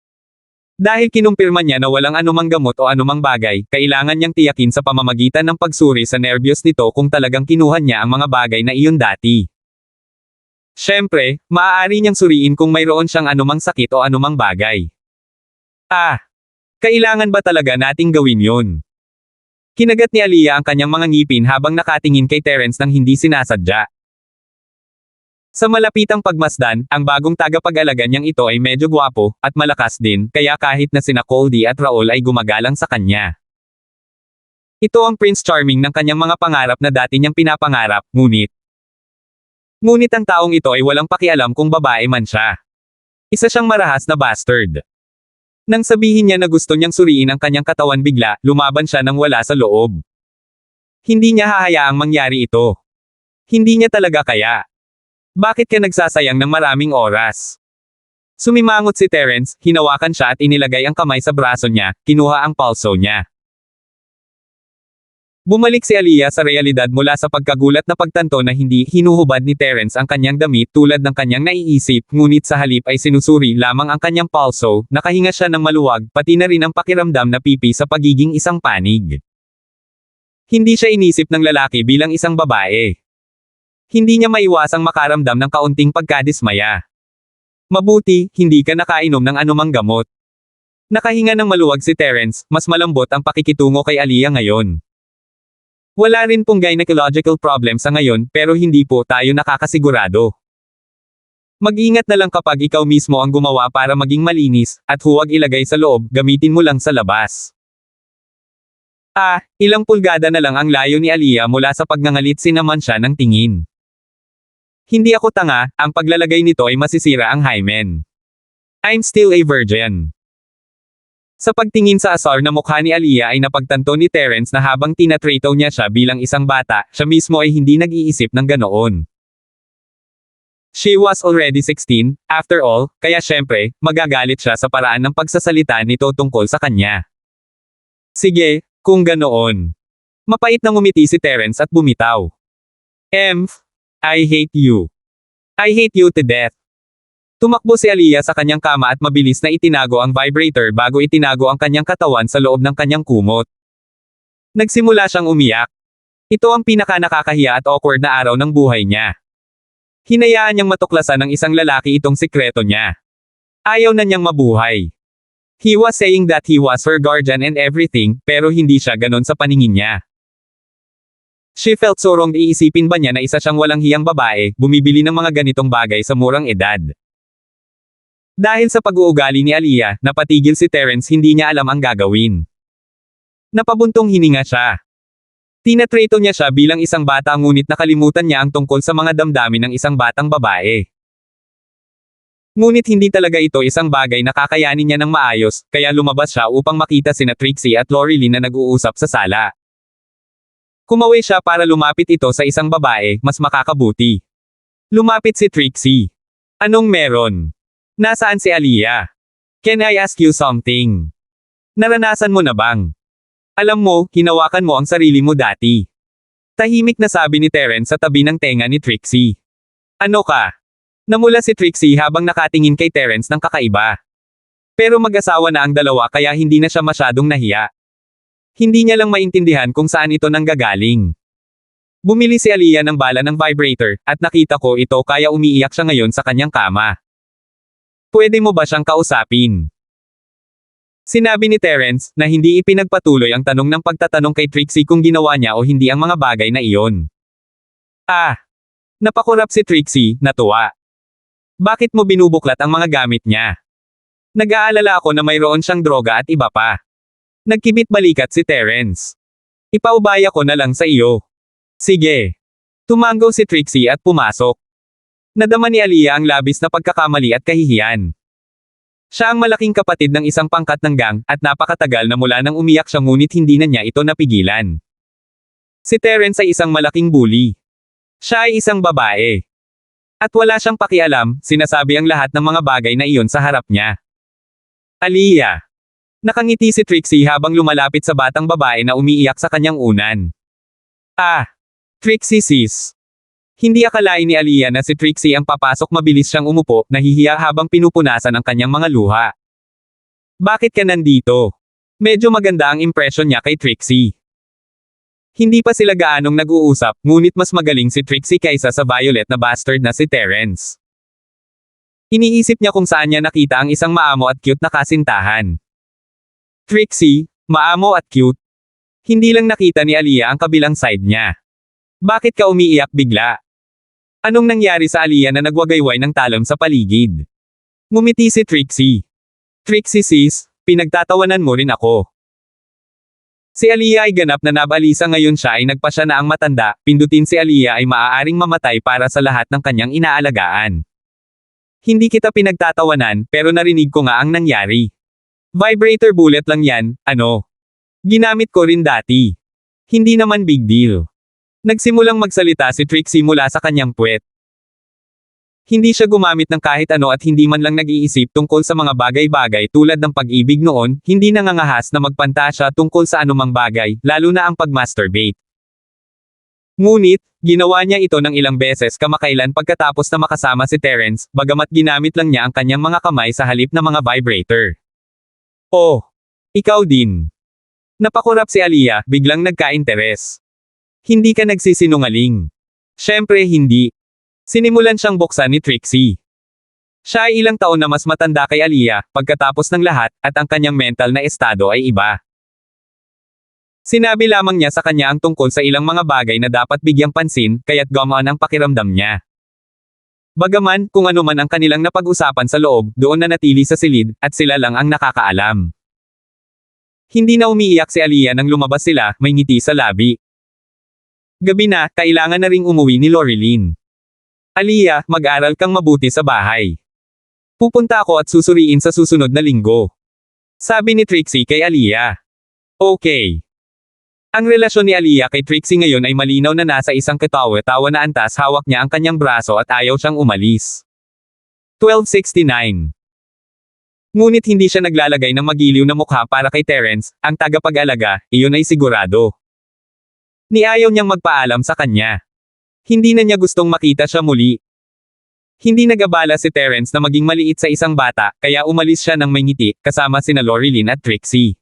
Dahil kinumpirma niya na walang anumang gamot o anumang bagay, kailangan niyang tiyakin sa pamamagitan ng pagsuri sa nerbiyos nito kung talagang kinuha niya ang mga bagay na iyon dati. Siyempre, maaari niyang suriin kung mayroon siyang anumang sakit o anumang bagay. Kailangan ba talaga nating gawin yun? Kinagat ni Aliyah ang kanyang mga ngipin habang nakatingin kay Terence nang hindi sinasadya. Sa malapitang pagmasdan, ang bagong tagapag-alaga niyang ito ay medyo gwapo, at malakas din, kaya kahit na sina Coldy at Raul ay gumagalang sa kanya. Ito ang Prince Charming ng kanyang mga pangarap na dati niyang pinapangarap, ngunit ang taong ito ay walang pakialam kung babae man siya. Isa siyang marahas na bastard. Nang sabihin niya na gusto niyang suriin ang kanyang katawan bigla, lumaban siya nang wala sa loob. Hindi niya hahayaang mangyari ito. Hindi niya talaga kaya. Bakit ka nagsasayang ng maraming oras? Sumimangot si Terence, hinawakan siya at inilagay ang kamay sa braso niya, kinuha ang pulso niya. Bumalik si Aliyah sa realidad mula sa pagkagulat na pagtanto na hindi hinuhubad ni Terence ang kanyang damit tulad ng kanyang naiisip, ngunit sa halip ay sinusuri lamang ang kanyang pulso, nakahinga siya ng maluwag, pati na rin ang pakiramdam na pipi sa pagiging isang panig. Hindi siya inisip ng lalaki bilang isang babae. Hindi niya maiwasang makaramdam ng kaunting pagkadismaya. Mabuti, hindi ka nakainom ng anumang gamot. Nakahinga ng maluwag si Terence, mas malambot ang pakikitungo kay Aliyah ngayon. Wala rin pong gynecological problem sa ngayon, pero hindi po tayo nakakasigurado. Mag-ingat na lang kapag ikaw mismo ang gumawa para maging malinis, at huwag ilagay sa loob, gamitin mo lang sa labas. Ilang pulgada na lang ang layo ni Aliyah mula sa pagngangalit naman siya ng tingin. Hindi ako tanga, ang paglalagay nito ay masisira ang hymen. I'm still a virgin. Sa pagtingin sa asar na mukha ni Aliyah ay napagtanto ni Terence na habang tinatrato niya siya bilang isang bata, siya mismo ay hindi nag-iisip ng ganoon. She was already 16, after all, kaya syempre, magagalit siya sa paraan ng pagsasalita nito tungkol sa kanya. Sige, kung ganoon. Mapait na ngumiti si Terence at bumitaw. I hate you. I hate you to death. Tumakbo si Aliyah sa kanyang kama at mabilis na itinago ang vibrator bago itinago ang kanyang katawan sa loob ng kanyang kumot. Nagsimula siyang umiyak. Ito ang pinaka-nakakahiya at awkward na araw ng buhay niya. Hinayaan niyang matuklasan ng isang lalaki itong sikreto niya. Ayaw na niyang mabuhay. He was saying that he was her guardian and everything, pero hindi siya ganon sa paningin niya. She felt so wrong. Iisipin ba niya na isa siyang walang hiyang babae, bumibili ng mga ganitong bagay sa murang edad? Dahil sa pag-uugali ni Aliyah, napatigil si Terence, hindi niya alam ang gagawin. Napabuntong hininga siya. Tinatrato niya siya bilang isang bata ngunit nakalimutan niya ang tungkol sa mga damdamin ng isang batang babae. Ngunit hindi talaga ito isang bagay na kakayanin niya ng maayos, kaya lumabas siya upang makita sina Trixie at Lorilyn na nag-uusap sa sala. Kumaway siya para lumapit ito sa isang babae, mas makakabuti. Lumapit si Trixie. Anong meron? Nasaan si Aliyah? Can I ask you something? Naranasan mo na bang? Alam mo, hinawakan mo ang sarili mo dati. Tahimik na sabi ni Terence sa tabi ng tenga ni Trixie. Ano ka? Namula si Trixie habang nakatingin kay Terence ng kakaiba. Pero mag-asawa na ang dalawa kaya hindi na siya masyadong nahiya. Hindi niya lang maintindihan kung saan ito nanggagaling. Bumili si Aliyah ng bala ng vibrator, at nakita ko ito kaya umiiyak siya ngayon sa kanyang kama. Pwede mo ba siyang kausapin? Sinabi ni Terence, na hindi ipinagpatuloy ang tanong ng pagtatanong kay Trixie kung ginawa niya o hindi ang mga bagay na iyon. Napakurap si Trixie, natuwa. Bakit mo binubuklat ang mga gamit niya? Nag-aalala ako na mayroon siyang droga at iba pa. Nagkibit balikat si Terence. Ipaubaya ko na lang sa iyo. Sige. Tumango si Trixie at pumasok. Nadama ni Aliyah ang labis na pagkakamali at kahihiyan. Siya ang malaking kapatid ng isang pangkat ng gang, at napakatagal na mula nang umiyak siya ngunit hindi na niya ito napigilan. Si Terence ay isang malaking bully. Siya ay isang babae. At wala siyang pakialam, sinasabi ang lahat ng mga bagay na iyon sa harap niya. Aliyah. Nakangiti si Trixie habang lumalapit sa batang babae na umiiyak sa kanyang unan. Trixie sis. Hindi akalain ni Aliyah na si Trixie ang papasok, mabilis siyang umupo, nahihiya habang pinupunasan ang kanyang mga luha. Bakit ka nandito? Medyo maganda ang impresyon niya kay Trixie. Hindi pa sila gaanong nag-uusap, ngunit mas magaling si Trixie kaysa sa violet na bastard na si Terence. Iniisip niya kung saan niya nakita ang isang maamo at cute na kasintahan. Trixie, maamo at cute. Hindi lang nakita ni Aliyah ang kabilang side niya. Bakit ka umiiyak bigla? Anong nangyari sa Aliyah na nagwagayway ng talon sa paligid? Ngumiti si Trixie. Trixie sis, pinagtatawanan mo rin ako. Si Aliyah ay ganap na nabalisa, ngayon siya ay nagpasya na ang matanda, pindutin si Aliyah ay maaaring mamatay para sa lahat ng kanyang inaalagaan. Hindi kita pinagtatawanan, pero narinig ko nga ang nangyari. Vibrator bullet lang yan, ano? Ginamit ko rin dati. Hindi naman big deal. Nagsimulang magsalita si Trixie mula sa kanyang puwet. Hindi siya gumamit ng kahit ano at hindi man lang nag-iisip tungkol sa mga bagay-bagay tulad ng pag-ibig noon, hindi nangangahas na magpantasya tungkol sa anumang bagay, lalo na ang pag-masturbate. Ngunit, ginawa niya ito ng ilang beses kamakailan pagkatapos na makasama si Terence, bagamat ginamit lang niya ang kanyang mga kamay sa halip ng mga vibrator. Oh! Ikaw din. Napakurap si Aliyah, biglang nagka-interes. Hindi ka nagsisinungaling. Siyempre hindi. Sinimulan siyang buksan ni Trixie. Siya ay ilang taon na mas matanda kay Aliyah, pagkatapos ng lahat, at ang kanyang mental na estado ay iba. Sinabi lamang niya sa kanya ang tungkol sa ilang mga bagay na dapat bigyang pansin, kaya't gumaan ang pakiramdam niya. Bagaman, kung ano man ang kanilang napag-usapan sa loob, doon na natili sa silid, at sila lang ang nakakaalam. Hindi na umiiyak si Aliyah nang lumabas sila, may ngiti sa labi. Gabi na, kailangan na ring umuwi ni Loreline. Aliyah, mag-aral kang mabuti sa bahay. Pupunta ako at susuriin sa susunod na linggo. Sabi ni Trixie kay Aliyah. Okay. Ang relasyon ni Aliyah kay Trixie ngayon ay malinaw na nasa isang katawa-tawa na antas, hawak niya ang kanyang braso at ayaw siyang umalis. 1269. Ngunit hindi siya naglalagay ng magiliw na mukha para kay Terence, ang tagapag-alaga, iyon ay sigurado. Niayaw niyang magpaalam sa kanya. Hindi na niya gustong makita siya muli. Hindi nag-abala si Terence na maging maliit sa isang bata, kaya umalis siya ng may ngiti, kasama sina Loreline at Trixie.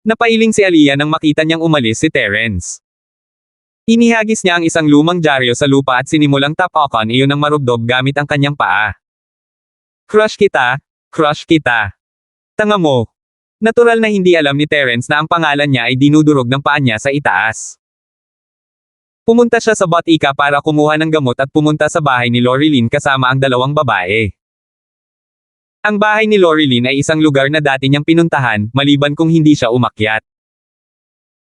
Napailing si Aliyah nang makita niyang umalis si Terence. Inihagis niya ang isang lumang dyaryo sa lupa at sinimulang tapakan iyon ng marubdob gamit ang kanyang paa. Crush kita, crush kita. Tanga mo. Natural na hindi alam ni Terence na ang pangalan niya ay dinudurog ng paa niya sa itaas. Pumunta siya sa botika para kumuha ng gamot at pumunta sa bahay ni Loreline kasama ang dalawang babae. Ang bahay ni Loreline ay isang lugar na dati niyang pinuntahan, maliban kung hindi siya umakyat.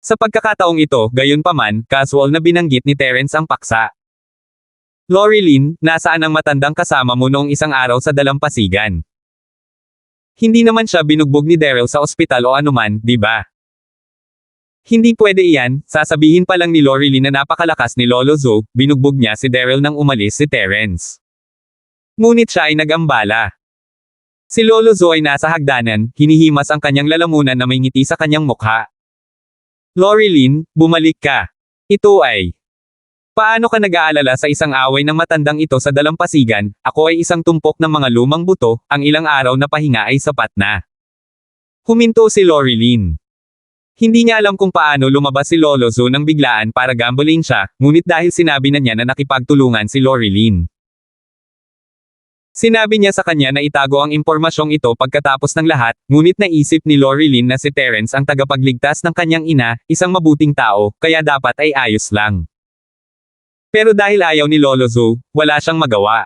Sa pagkakataong ito, gayunpaman, casual na binanggit ni Terence ang paksa. Loreline, nasaan ang matandang kasama mo noong isang araw sa dalampasigan? Hindi naman siya binugbog ni Daryl sa ospital o anuman, di ba? Hindi pwede iyan, sasabihin pa lang ni Loreline na napakalakas ni Lolo Zoe, binugbog niya si Daryl nang umalis si Terence. Ngunit siya ay nag-ambala. Si Lolo Zoe ay nasa hagdanan, hinihimas ang kanyang lalamunan na may ngiti sa kanyang mukha. Loreline, bumalik ka. Ito ay... Paano ka nag-aalala sa isang away ng matandang ito sa dalampasigan? Ako ay isang tumpok ng mga lumang buto, ang ilang araw na pahinga ay sapat na. Huminto si Loreline. Hindi niya alam kung paano lumabas si Lolo Zoe nang biglaan para gambling siya, ngunit dahil sinabi na niya na nakipagtulungan si Loreline. Sinabi niya sa kanya na itago ang impormasyong ito pagkatapos ng lahat, ngunit naisip ni Loreline na si Terence ang tagapagligtas ng kanyang ina, isang mabuting tao, kaya dapat ay ayos lang. Pero dahil ayaw ni Lolo Zoe, wala siyang magawa.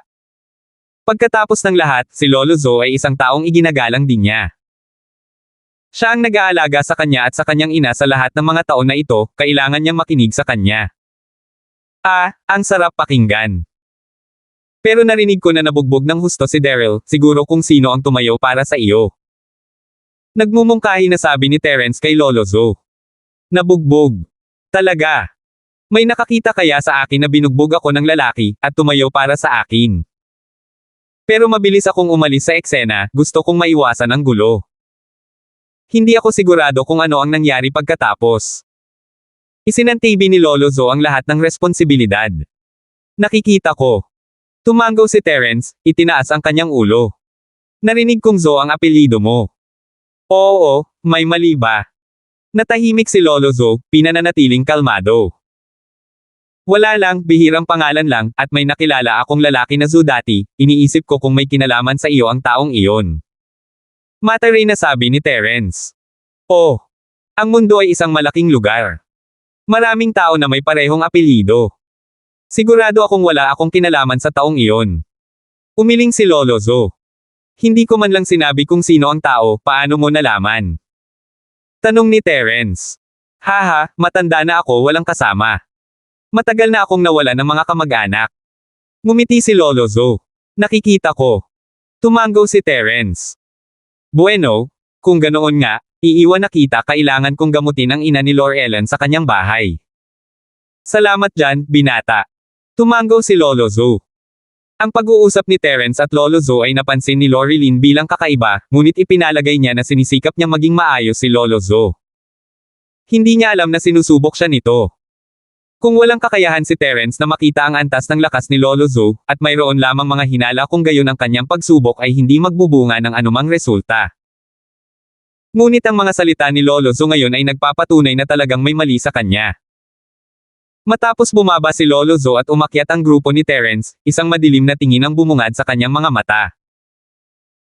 Pagkatapos ng lahat, si Lolo Zoe ay isang taong iginagalang din niya. Siya ang nag-aalaga sa kanya at sa kanyang ina sa lahat ng mga taon na ito, kailangan niyang makinig sa kanya. Ang sarap pakinggan. Pero narinig ko na nabugbog ng husto si Daryl, siguro kung sino ang tumayo para sa iyo. Nagmumungkahi na sabi ni Terence kay Lolo Zoe. Nabugbog. Talaga. May nakakita kaya sa akin na binugbog ako ng lalaki, at tumayo para sa akin. Pero mabilis akong umalis sa eksena, gusto kong maiwasan ang gulo. Hindi ako sigurado kung ano ang nangyari pagkatapos. Isinantibi ni Lolo Zoe ang lahat ng responsibilidad. Nakikita ko. Tumango si Terence, itinaas ang kanyang ulo. Narinig kong Zo ang apelyido mo. Oo, may mali ba? Natahimik si Lolo Zo, pinananatiling kalmado. Wala lang, bihirang pangalan lang, at may nakilala akong lalaki na Zo dati, iniisip ko kung may kinalaman sa iyo ang taong iyon. Mataray na sabi ni Terence. Oh, ang mundo ay isang malaking lugar. Maraming tao na may parehong apelyido. Sigurado akong wala akong kinalaman sa taong iyon. Umiling si Lolo Zo. Hindi ko man lang sinabi kung sino ang tao, paano mo nalaman? Tanong ni Terence. Haha, matanda na ako, walang kasama. Matagal na akong nawala ng mga kamag-anak. Ngumiti si Lolo Zo. Nakikita ko. Tumango si Terence. Bueno, kung ganoon nga, iiwan na kita, kailangan kong gamutin ang ina ni Lord Ellen sa kanyang bahay. Salamat dyan, binata. Tumango si Lolo Zo. Ang pag-uusap ni Terence at Lolo Zo ay napansin ni Lorilyn bilang kakaiba, ngunit ipinalagay niya na sinisikap niya maging maayos si Lolo Zo. Hindi niya alam na sinusubok siya nito. Kung walang kakayahan si Terence na makita ang antas ng lakas ni Lolo Zo, at mayroon lamang mga hinala kung gayon ang kanyang pagsubok ay hindi magbubunga ng anumang resulta. Ngunit ang mga salita ni Lolo Zo ngayon ay nagpapatunay na talagang may mali sa kanya. Matapos bumaba si Lolo Zo at umakyat ang grupo ni Terence, isang madilim na tingin ang bumungad sa kanyang mga mata.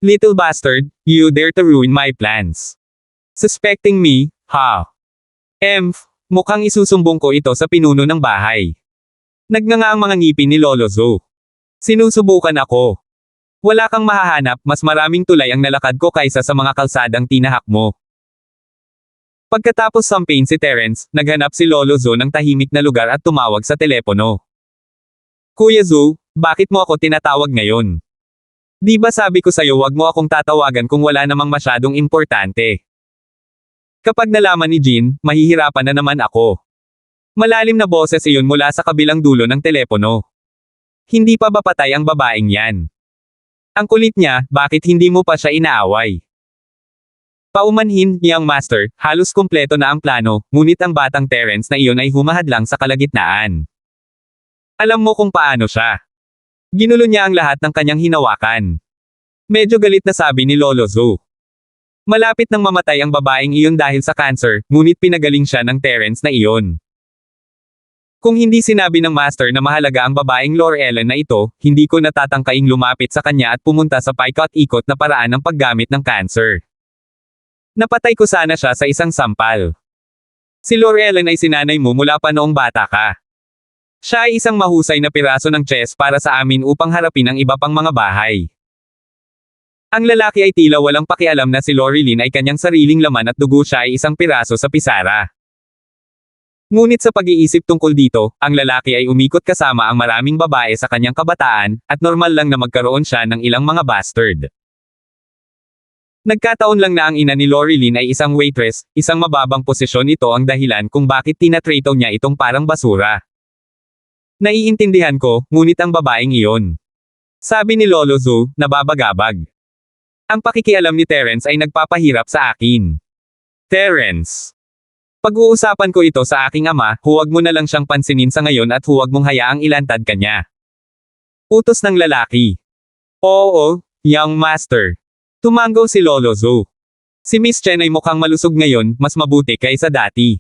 Little bastard, you dare to ruin my plans. Suspecting me, ha? Mukhang isusumbong ko ito sa pinuno ng bahay. Nagnganga ang mga ngipin ni Lolo Zo. Sinusubukan ako. Wala kang mahahanap, mas maraming tulay ang nalakad ko kaysa sa mga kalsadang tinahak mo. Pagkatapos sampain si Terence, naghanap si Lolo Zo ng tahimik na lugar at tumawag sa telepono. Kuya Zo, bakit mo ako tinatawag ngayon? Di ba sabi ko sa'yo wag mo akong tatawagan kung wala namang masyadong importante? Kapag nalaman ni Jean, mahihirapan na naman ako. Malalim na boses iyon mula sa kabilang dulo ng telepono. Hindi pa ba patay ang babaeng yan? Ang kulit niya, bakit hindi mo pa siya inaaway? Paumanhin, young master, halos kumpleto na ang plano, ngunit ang batang Terence na iyon ay humahad lang sa kalagitnaan. Alam mo kung paano siya. Ginulo niya ang lahat ng kanyang hinawakan. Medyo galit na sabi ni Lolo Zo. Malapit nang mamatay ang babaeng iyon dahil sa cancer, ngunit pinagaling siya ng Terence na iyon. Kung hindi sinabi ng master na mahalaga ang babaeng Lord Ellen na ito, hindi ko natatangkaing lumapit sa kanya at pumunta sa paikot-ikot na paraan ng paggamit ng cancer. Napatay ko sana siya sa isang sampal. Si Lord Ellen ay sinanay mo mula pa noong bata ka. Siya ay isang mahusay na piraso ng chess para sa amin upang harapin ang iba pang mga bahay. Ang lalaki ay tila walang pakialam na si Lorilyn ay kanyang sariling laman at dugo, siya ay isang piraso sa pisara. Ngunit sa pag-iisip tungkol dito, ang lalaki ay umikot kasama ang maraming babae sa kanyang kabataan, at normal lang na magkaroon siya ng ilang mga bastard. Nagkataon lang na ang ina ni Lorilyn ay isang waitress, isang mababang posisyon, ito ang dahilan kung bakit tinatrato niya itong parang basura. Naiintindihan ko, ngunit ang babaeng iyon. Sabi ni Lolo Zo, nababagabag. Ang pakikialam ni Terence ay nagpapahirap sa akin. Terence. Pag-uusapan ko ito sa aking ama, huwag mo na lang siyang pansinin sa ngayon at huwag mong hayaang ilantad ka niya. Utos ng lalaki. Oo, young master. Tumango si Lolo Zo. Si Miss Chen ay mukhang malusog ngayon, mas mabuti kaysa dati.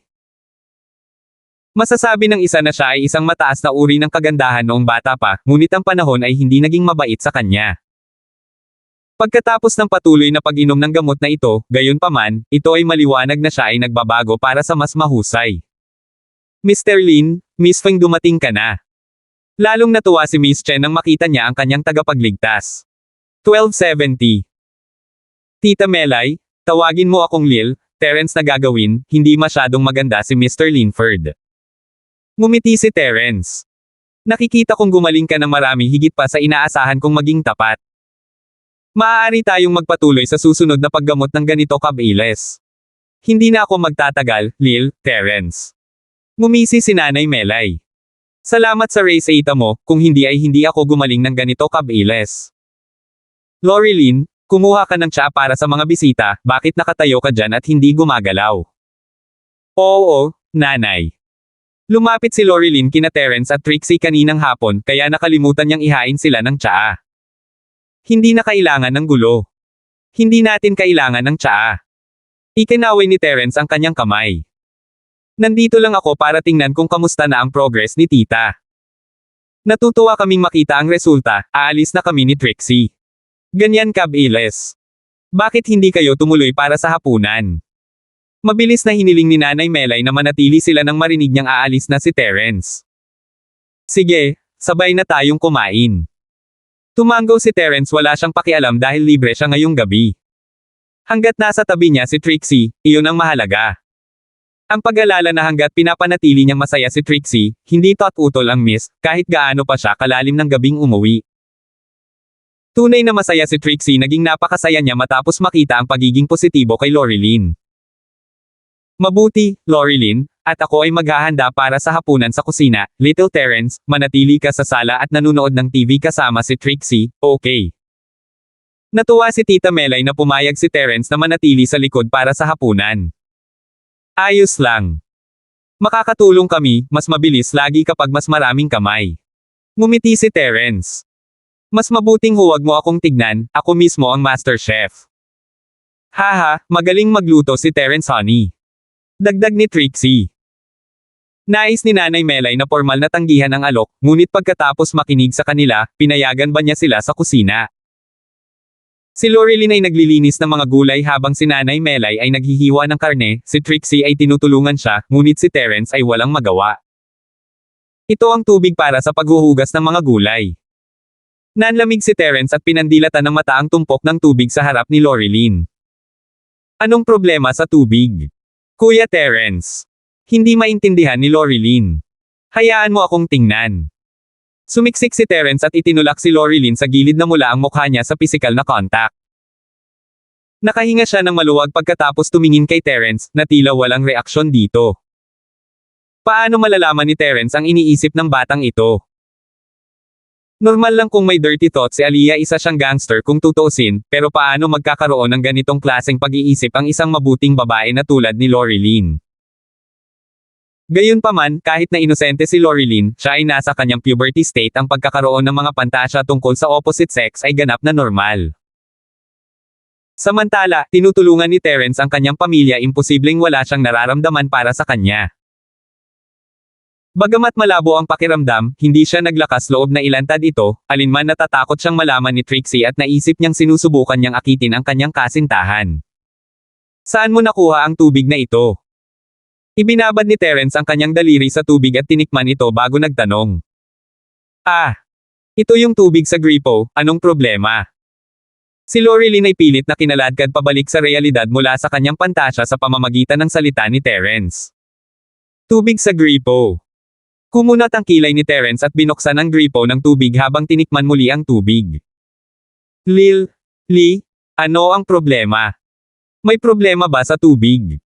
Masasabi ng isa na siya ay isang mataas na uri ng kagandahan noong bata pa, ngunit ang panahon ay hindi naging mabait sa kanya. Pagkatapos ng patuloy na pag-inom ng gamot na ito, gayunpaman, ito ay maliwanag na siya ay nagbabago para sa mas mahusay. Mr. Lin, Miss Feng, dumating ka na. Lalong natuwa si Miss Chen nang makita niya ang kanyang tagapagligtas. 1270. Tita Melay, tawagin mo akong Lil, Terence na gagawin, hindi masyadong maganda si Mr. Linford. Ngumiti si Terence. Nakikita kong gumaling ka ng marami higit pa sa inaasahan kong maging tapat. Maaari tayong magpatuloy sa susunod na paggamot ng ganito kabilis. Hindi na ako magtatagal, Lil, Terence. Ngumisi si Nanay Melay. Salamat sa race ita mo, kung hindi ay hindi ako gumaling ng ganito kabilis. Lorilyn, kumuha ka ng tsaa para sa mga bisita, bakit nakatayo ka dyan at hindi gumagalaw? Oo, Nanay. Lumapit si Lorilyn kina Terence at Trixie kaninang hapon kaya nakalimutan niyang ihain sila ng tsaa. Hindi na kailangan ng gulo. Hindi natin kailangan ng tsaa. Ikinaway ni Terence ang kanyang kamay. Nandito lang ako para tingnan kung kamusta na ang progress ni tita. Natutuwa kaming makita ang resulta, aalis na kami ni Trixie. Ganyan kabilis. Bakit hindi kayo tumuloy para sa hapunan? Mabilis na hiniling ni Nanay Melay na manatili sila nang marinig niyang aalis na si Terence. Sige, sabay na tayong kumain. Tumanggaw si Terence, wala siyang pakialam dahil libre siya ngayong gabi. Hanggat nasa tabi niya si Trixie, iyon ang mahalaga. Ang pag-alala na hanggat pinapanatili niyang masaya si Trixie, hindi tot-utol ang miss, kahit gaano pa siya kalalim ng gabing umuwi. Tunay na masaya si Trixie, naging napakasaya niya matapos makita ang pagiging positibo kay Lorilyn. Mabuti, Lorilyn, at ako ay maghahanda para sa hapunan sa kusina. Little Terence, manatili ka sa sala at nanunood ng TV kasama si Trixie, okay? Natuwa si Tita Melay na pumayag si Terence na manatili sa likod para sa hapunan. Ayos lang. Makakatulong kami, mas mabilis lagi kapag mas maraming kamay. Ngumiti si Terence. Mas mabuting huwag mo akong tignan, ako mismo ang master chef. Haha, magaling magluto si Terence, honey. Dagdag ni Trixie. Nais ni Nanay Melay na formal na tanggihan ang alok, ngunit pagkatapos makinig sa kanila, pinayagan ba niya sila sa kusina. Si Lorilyn ay naglilinis ng mga gulay habang si Nanay Melay ay naghihiwa ng karne, si Trixie ay tinutulungan siya, ngunit si Terence ay walang magawa. Ito ang tubig para sa paghuhugas ng mga gulay. Nanlamig si Terence at pinandilatan ng mata ang tumpok ng tubig sa harap ni Lorilyn. Anong problema sa tubig? Kuya Terence. Hindi maintindihan ni Lorilyn. Hayaan mo akong tingnan. Sumiksik si Terence at itinulak si Lorilyn sa gilid na mula ang mukha niya sa pisikal na contact. Nakahinga siya ng maluwag pagkatapos tumingin kay Terence, na tila walang reaksyon dito. Paano malalaman ni Terence ang iniisip ng batang ito? Normal lang kung may dirty thoughts si Aliyah, isa siyang gangster kung tutuusin, pero paano magkakaroon ng ganitong klaseng pag-iisip ang isang mabuting babae na tulad ni Lorilyn? Gayunpaman, kahit na inosente si Lorilyn, siya ay nasa kanyang puberty state, ang pagkakaroon ng mga pantasya tungkol sa opposite sex ay ganap na normal. Samantala, tinutulungan ni Terence ang kanyang pamilya, imposibleng wala siyang nararamdaman para sa kanya. Bagamat malabo ang pakiramdam, hindi siya naglakas loob na ilantad ito, alinman natatakot siyang malaman ni Trixie at naisip niyang sinusubukan niyang akitin ang kanyang kasintahan. Saan mo nakuha ang tubig na ito? Ibinabad ni Terence ang kanyang daliri sa tubig at tinikman ito bago nagtanong. Ah! Ito yung tubig sa gripo, anong problema? Si Lorilyn ay pilit na kinaladkad pabalik sa realidad mula sa kanyang pantasya sa pamamagitan ng salita ni Terence. Tubig sa gripo. Kumunat ang kilay ni Terence at binuksan ang gripo ng tubig habang tinikman muli ang tubig. Ano ang problema? May problema ba sa tubig?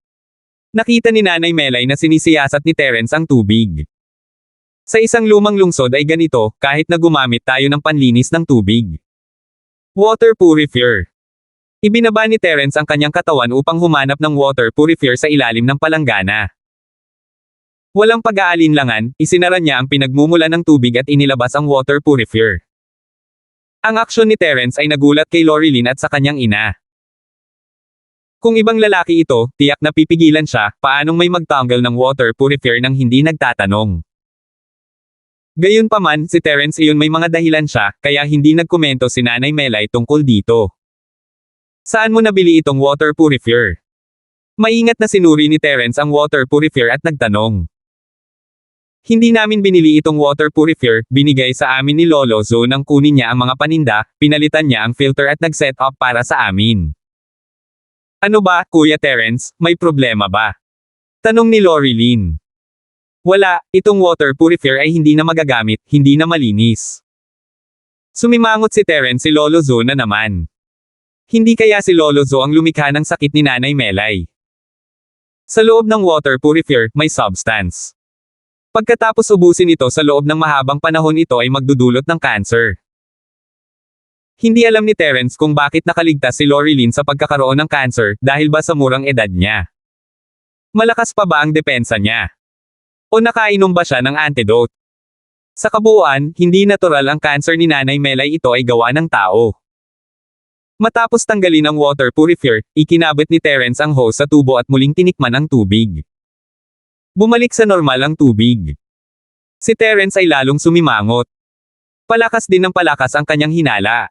Nakita ni Nanay Melay na sinisiyasat ni Terence ang tubig. Sa isang lumang lungsod ay ganito, kahit na gumamit tayo ng panlinis ng tubig. Water purifier. Ibinaba ni Terence ang kanyang katawan upang humanap ng water purifier sa ilalim ng palanggana. Walang pag-aalinlangan, isinara niya ang pinagmumula ng tubig at inilabas ang water purifier. Ang aksyon ni Terence ay nagulat kay Lorilyn at sa kanyang ina. Kung ibang lalaki ito, tiyak na pipigilan siya, paanong may magtanggal ng water purifier nang hindi nagtatanong. Gayunpaman, si Terence iyon may mga dahilan siya, kaya hindi nagkomento si Nanay Melay tungkol dito. Saan mo nabili itong water purifier? Maingat na sinuri ni Terence ang water purifier at nagtanong. Hindi namin binili itong water purifier, binigay sa amin ni Lolo Zo nang kunin niya ang mga paninda, pinalitan niya ang filter at nag-set up para sa amin. Ano ba, Kuya Terence, may problema ba? Tanong ni Lorilyn. Wala, itong water purifier ay hindi na magagamit, hindi na malinis. Sumimangot si Terence, si Lolo Zo na naman. Hindi kaya si Lolo Zo ang lumikha ng sakit ni Nanay Melay? Sa loob ng water purifier, may substance. Pagkatapos ubusin ito sa loob ng mahabang panahon, ito ay magdudulot ng cancer. Hindi alam ni Terence kung bakit nakaligtas si Lorilyn sa pagkakaroon ng cancer, dahil ba sa murang edad niya. Malakas pa ba ang depensa niya? O nakainom ba siya ng antidote? Sa kabuuan, hindi natural ang cancer ni Nanay Melay, ito ay gawa ng tao. Matapos tanggalin ang water purifier, ikinabit ni Terence ang hose sa tubo at muling tinikman ang tubig. Bumalik sa normal ang tubig. Si Terence ay lalong sumimangot. Palakas din ng palakas ang kanyang hinala.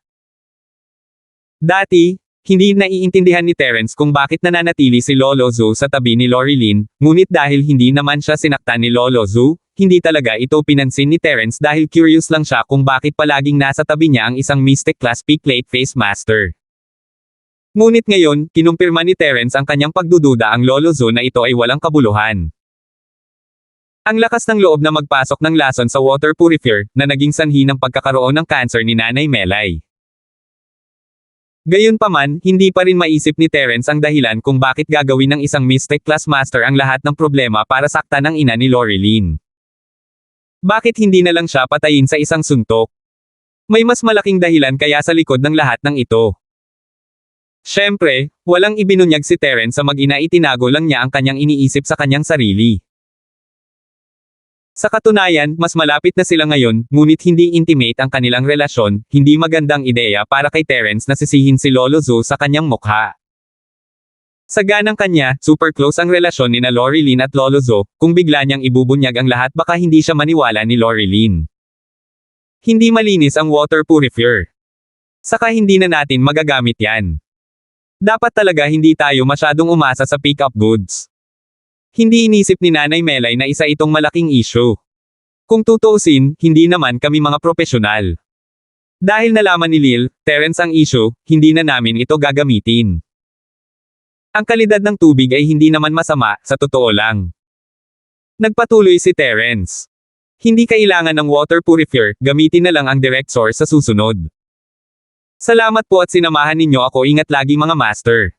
Dati, hindi naiintindihan ni Terence kung bakit nananatili si Lolo Zoo sa tabi ni Lorilyn, ngunit dahil hindi naman siya sinaktan ni Lolo Zoo, hindi talaga ito pinansin ni Terence dahil curious lang siya kung bakit palaging nasa tabi niya ang isang Mystic Class P-Plate Face Master. Ngunit ngayon, kinumpirma ni Terence ang kanyang pagdududa ang Lolo Zoo na ito ay walang kabuluhan. Ang lakas ng loob na magpasok ng lason sa water purifier, na naging sanhi ng pagkakaroon ng cancer ni Nanay Melay. Gayunpaman, hindi pa rin maisip ni Terence ang dahilan kung bakit gagawin ng isang Mystic Class Master ang lahat ng problema para saktan ang ina ni Lorilyn. Bakit hindi na lang siya patayin sa isang suntok? May mas malaking dahilan kaya sa likod ng lahat ng ito. Siyempre, walang ibinunyag si Terence sa mag-ina, itinago lang niya ang kanyang iniisip sa kanyang sarili. Sa katunayan, mas malapit na sila ngayon, ngunit hindi intimate ang kanilang relasyon, hindi magandang ideya para kay Terence na sisihin si Lolo Zoo sa kanyang mukha. Sa ganang kanya, super close ang relasyon ni na Lorilyn at Lolo Zoo, kung bigla niyang ibubunyag ang lahat baka hindi siya maniwala ni Lorilyn. Hindi malinis ang water purifier. Saka hindi na natin magagamit yan. Dapat talaga hindi tayo masyadong umasa sa pick-up goods. Hindi inisip ni Nanay Melay na isa itong malaking issue. Kung tutuusin, hindi naman kami mga profesional. Dahil nalaman ni Lil, Terence ang issue, hindi na namin ito gagamitin. Ang kalidad ng tubig ay hindi naman masama, sa totoo lang. Nagpatuloy si Terence. Hindi kailangan ng water purifier, gamitin na lang ang direct source sa susunod. Salamat po at sinamahan ninyo ako, ingat lagi mga master.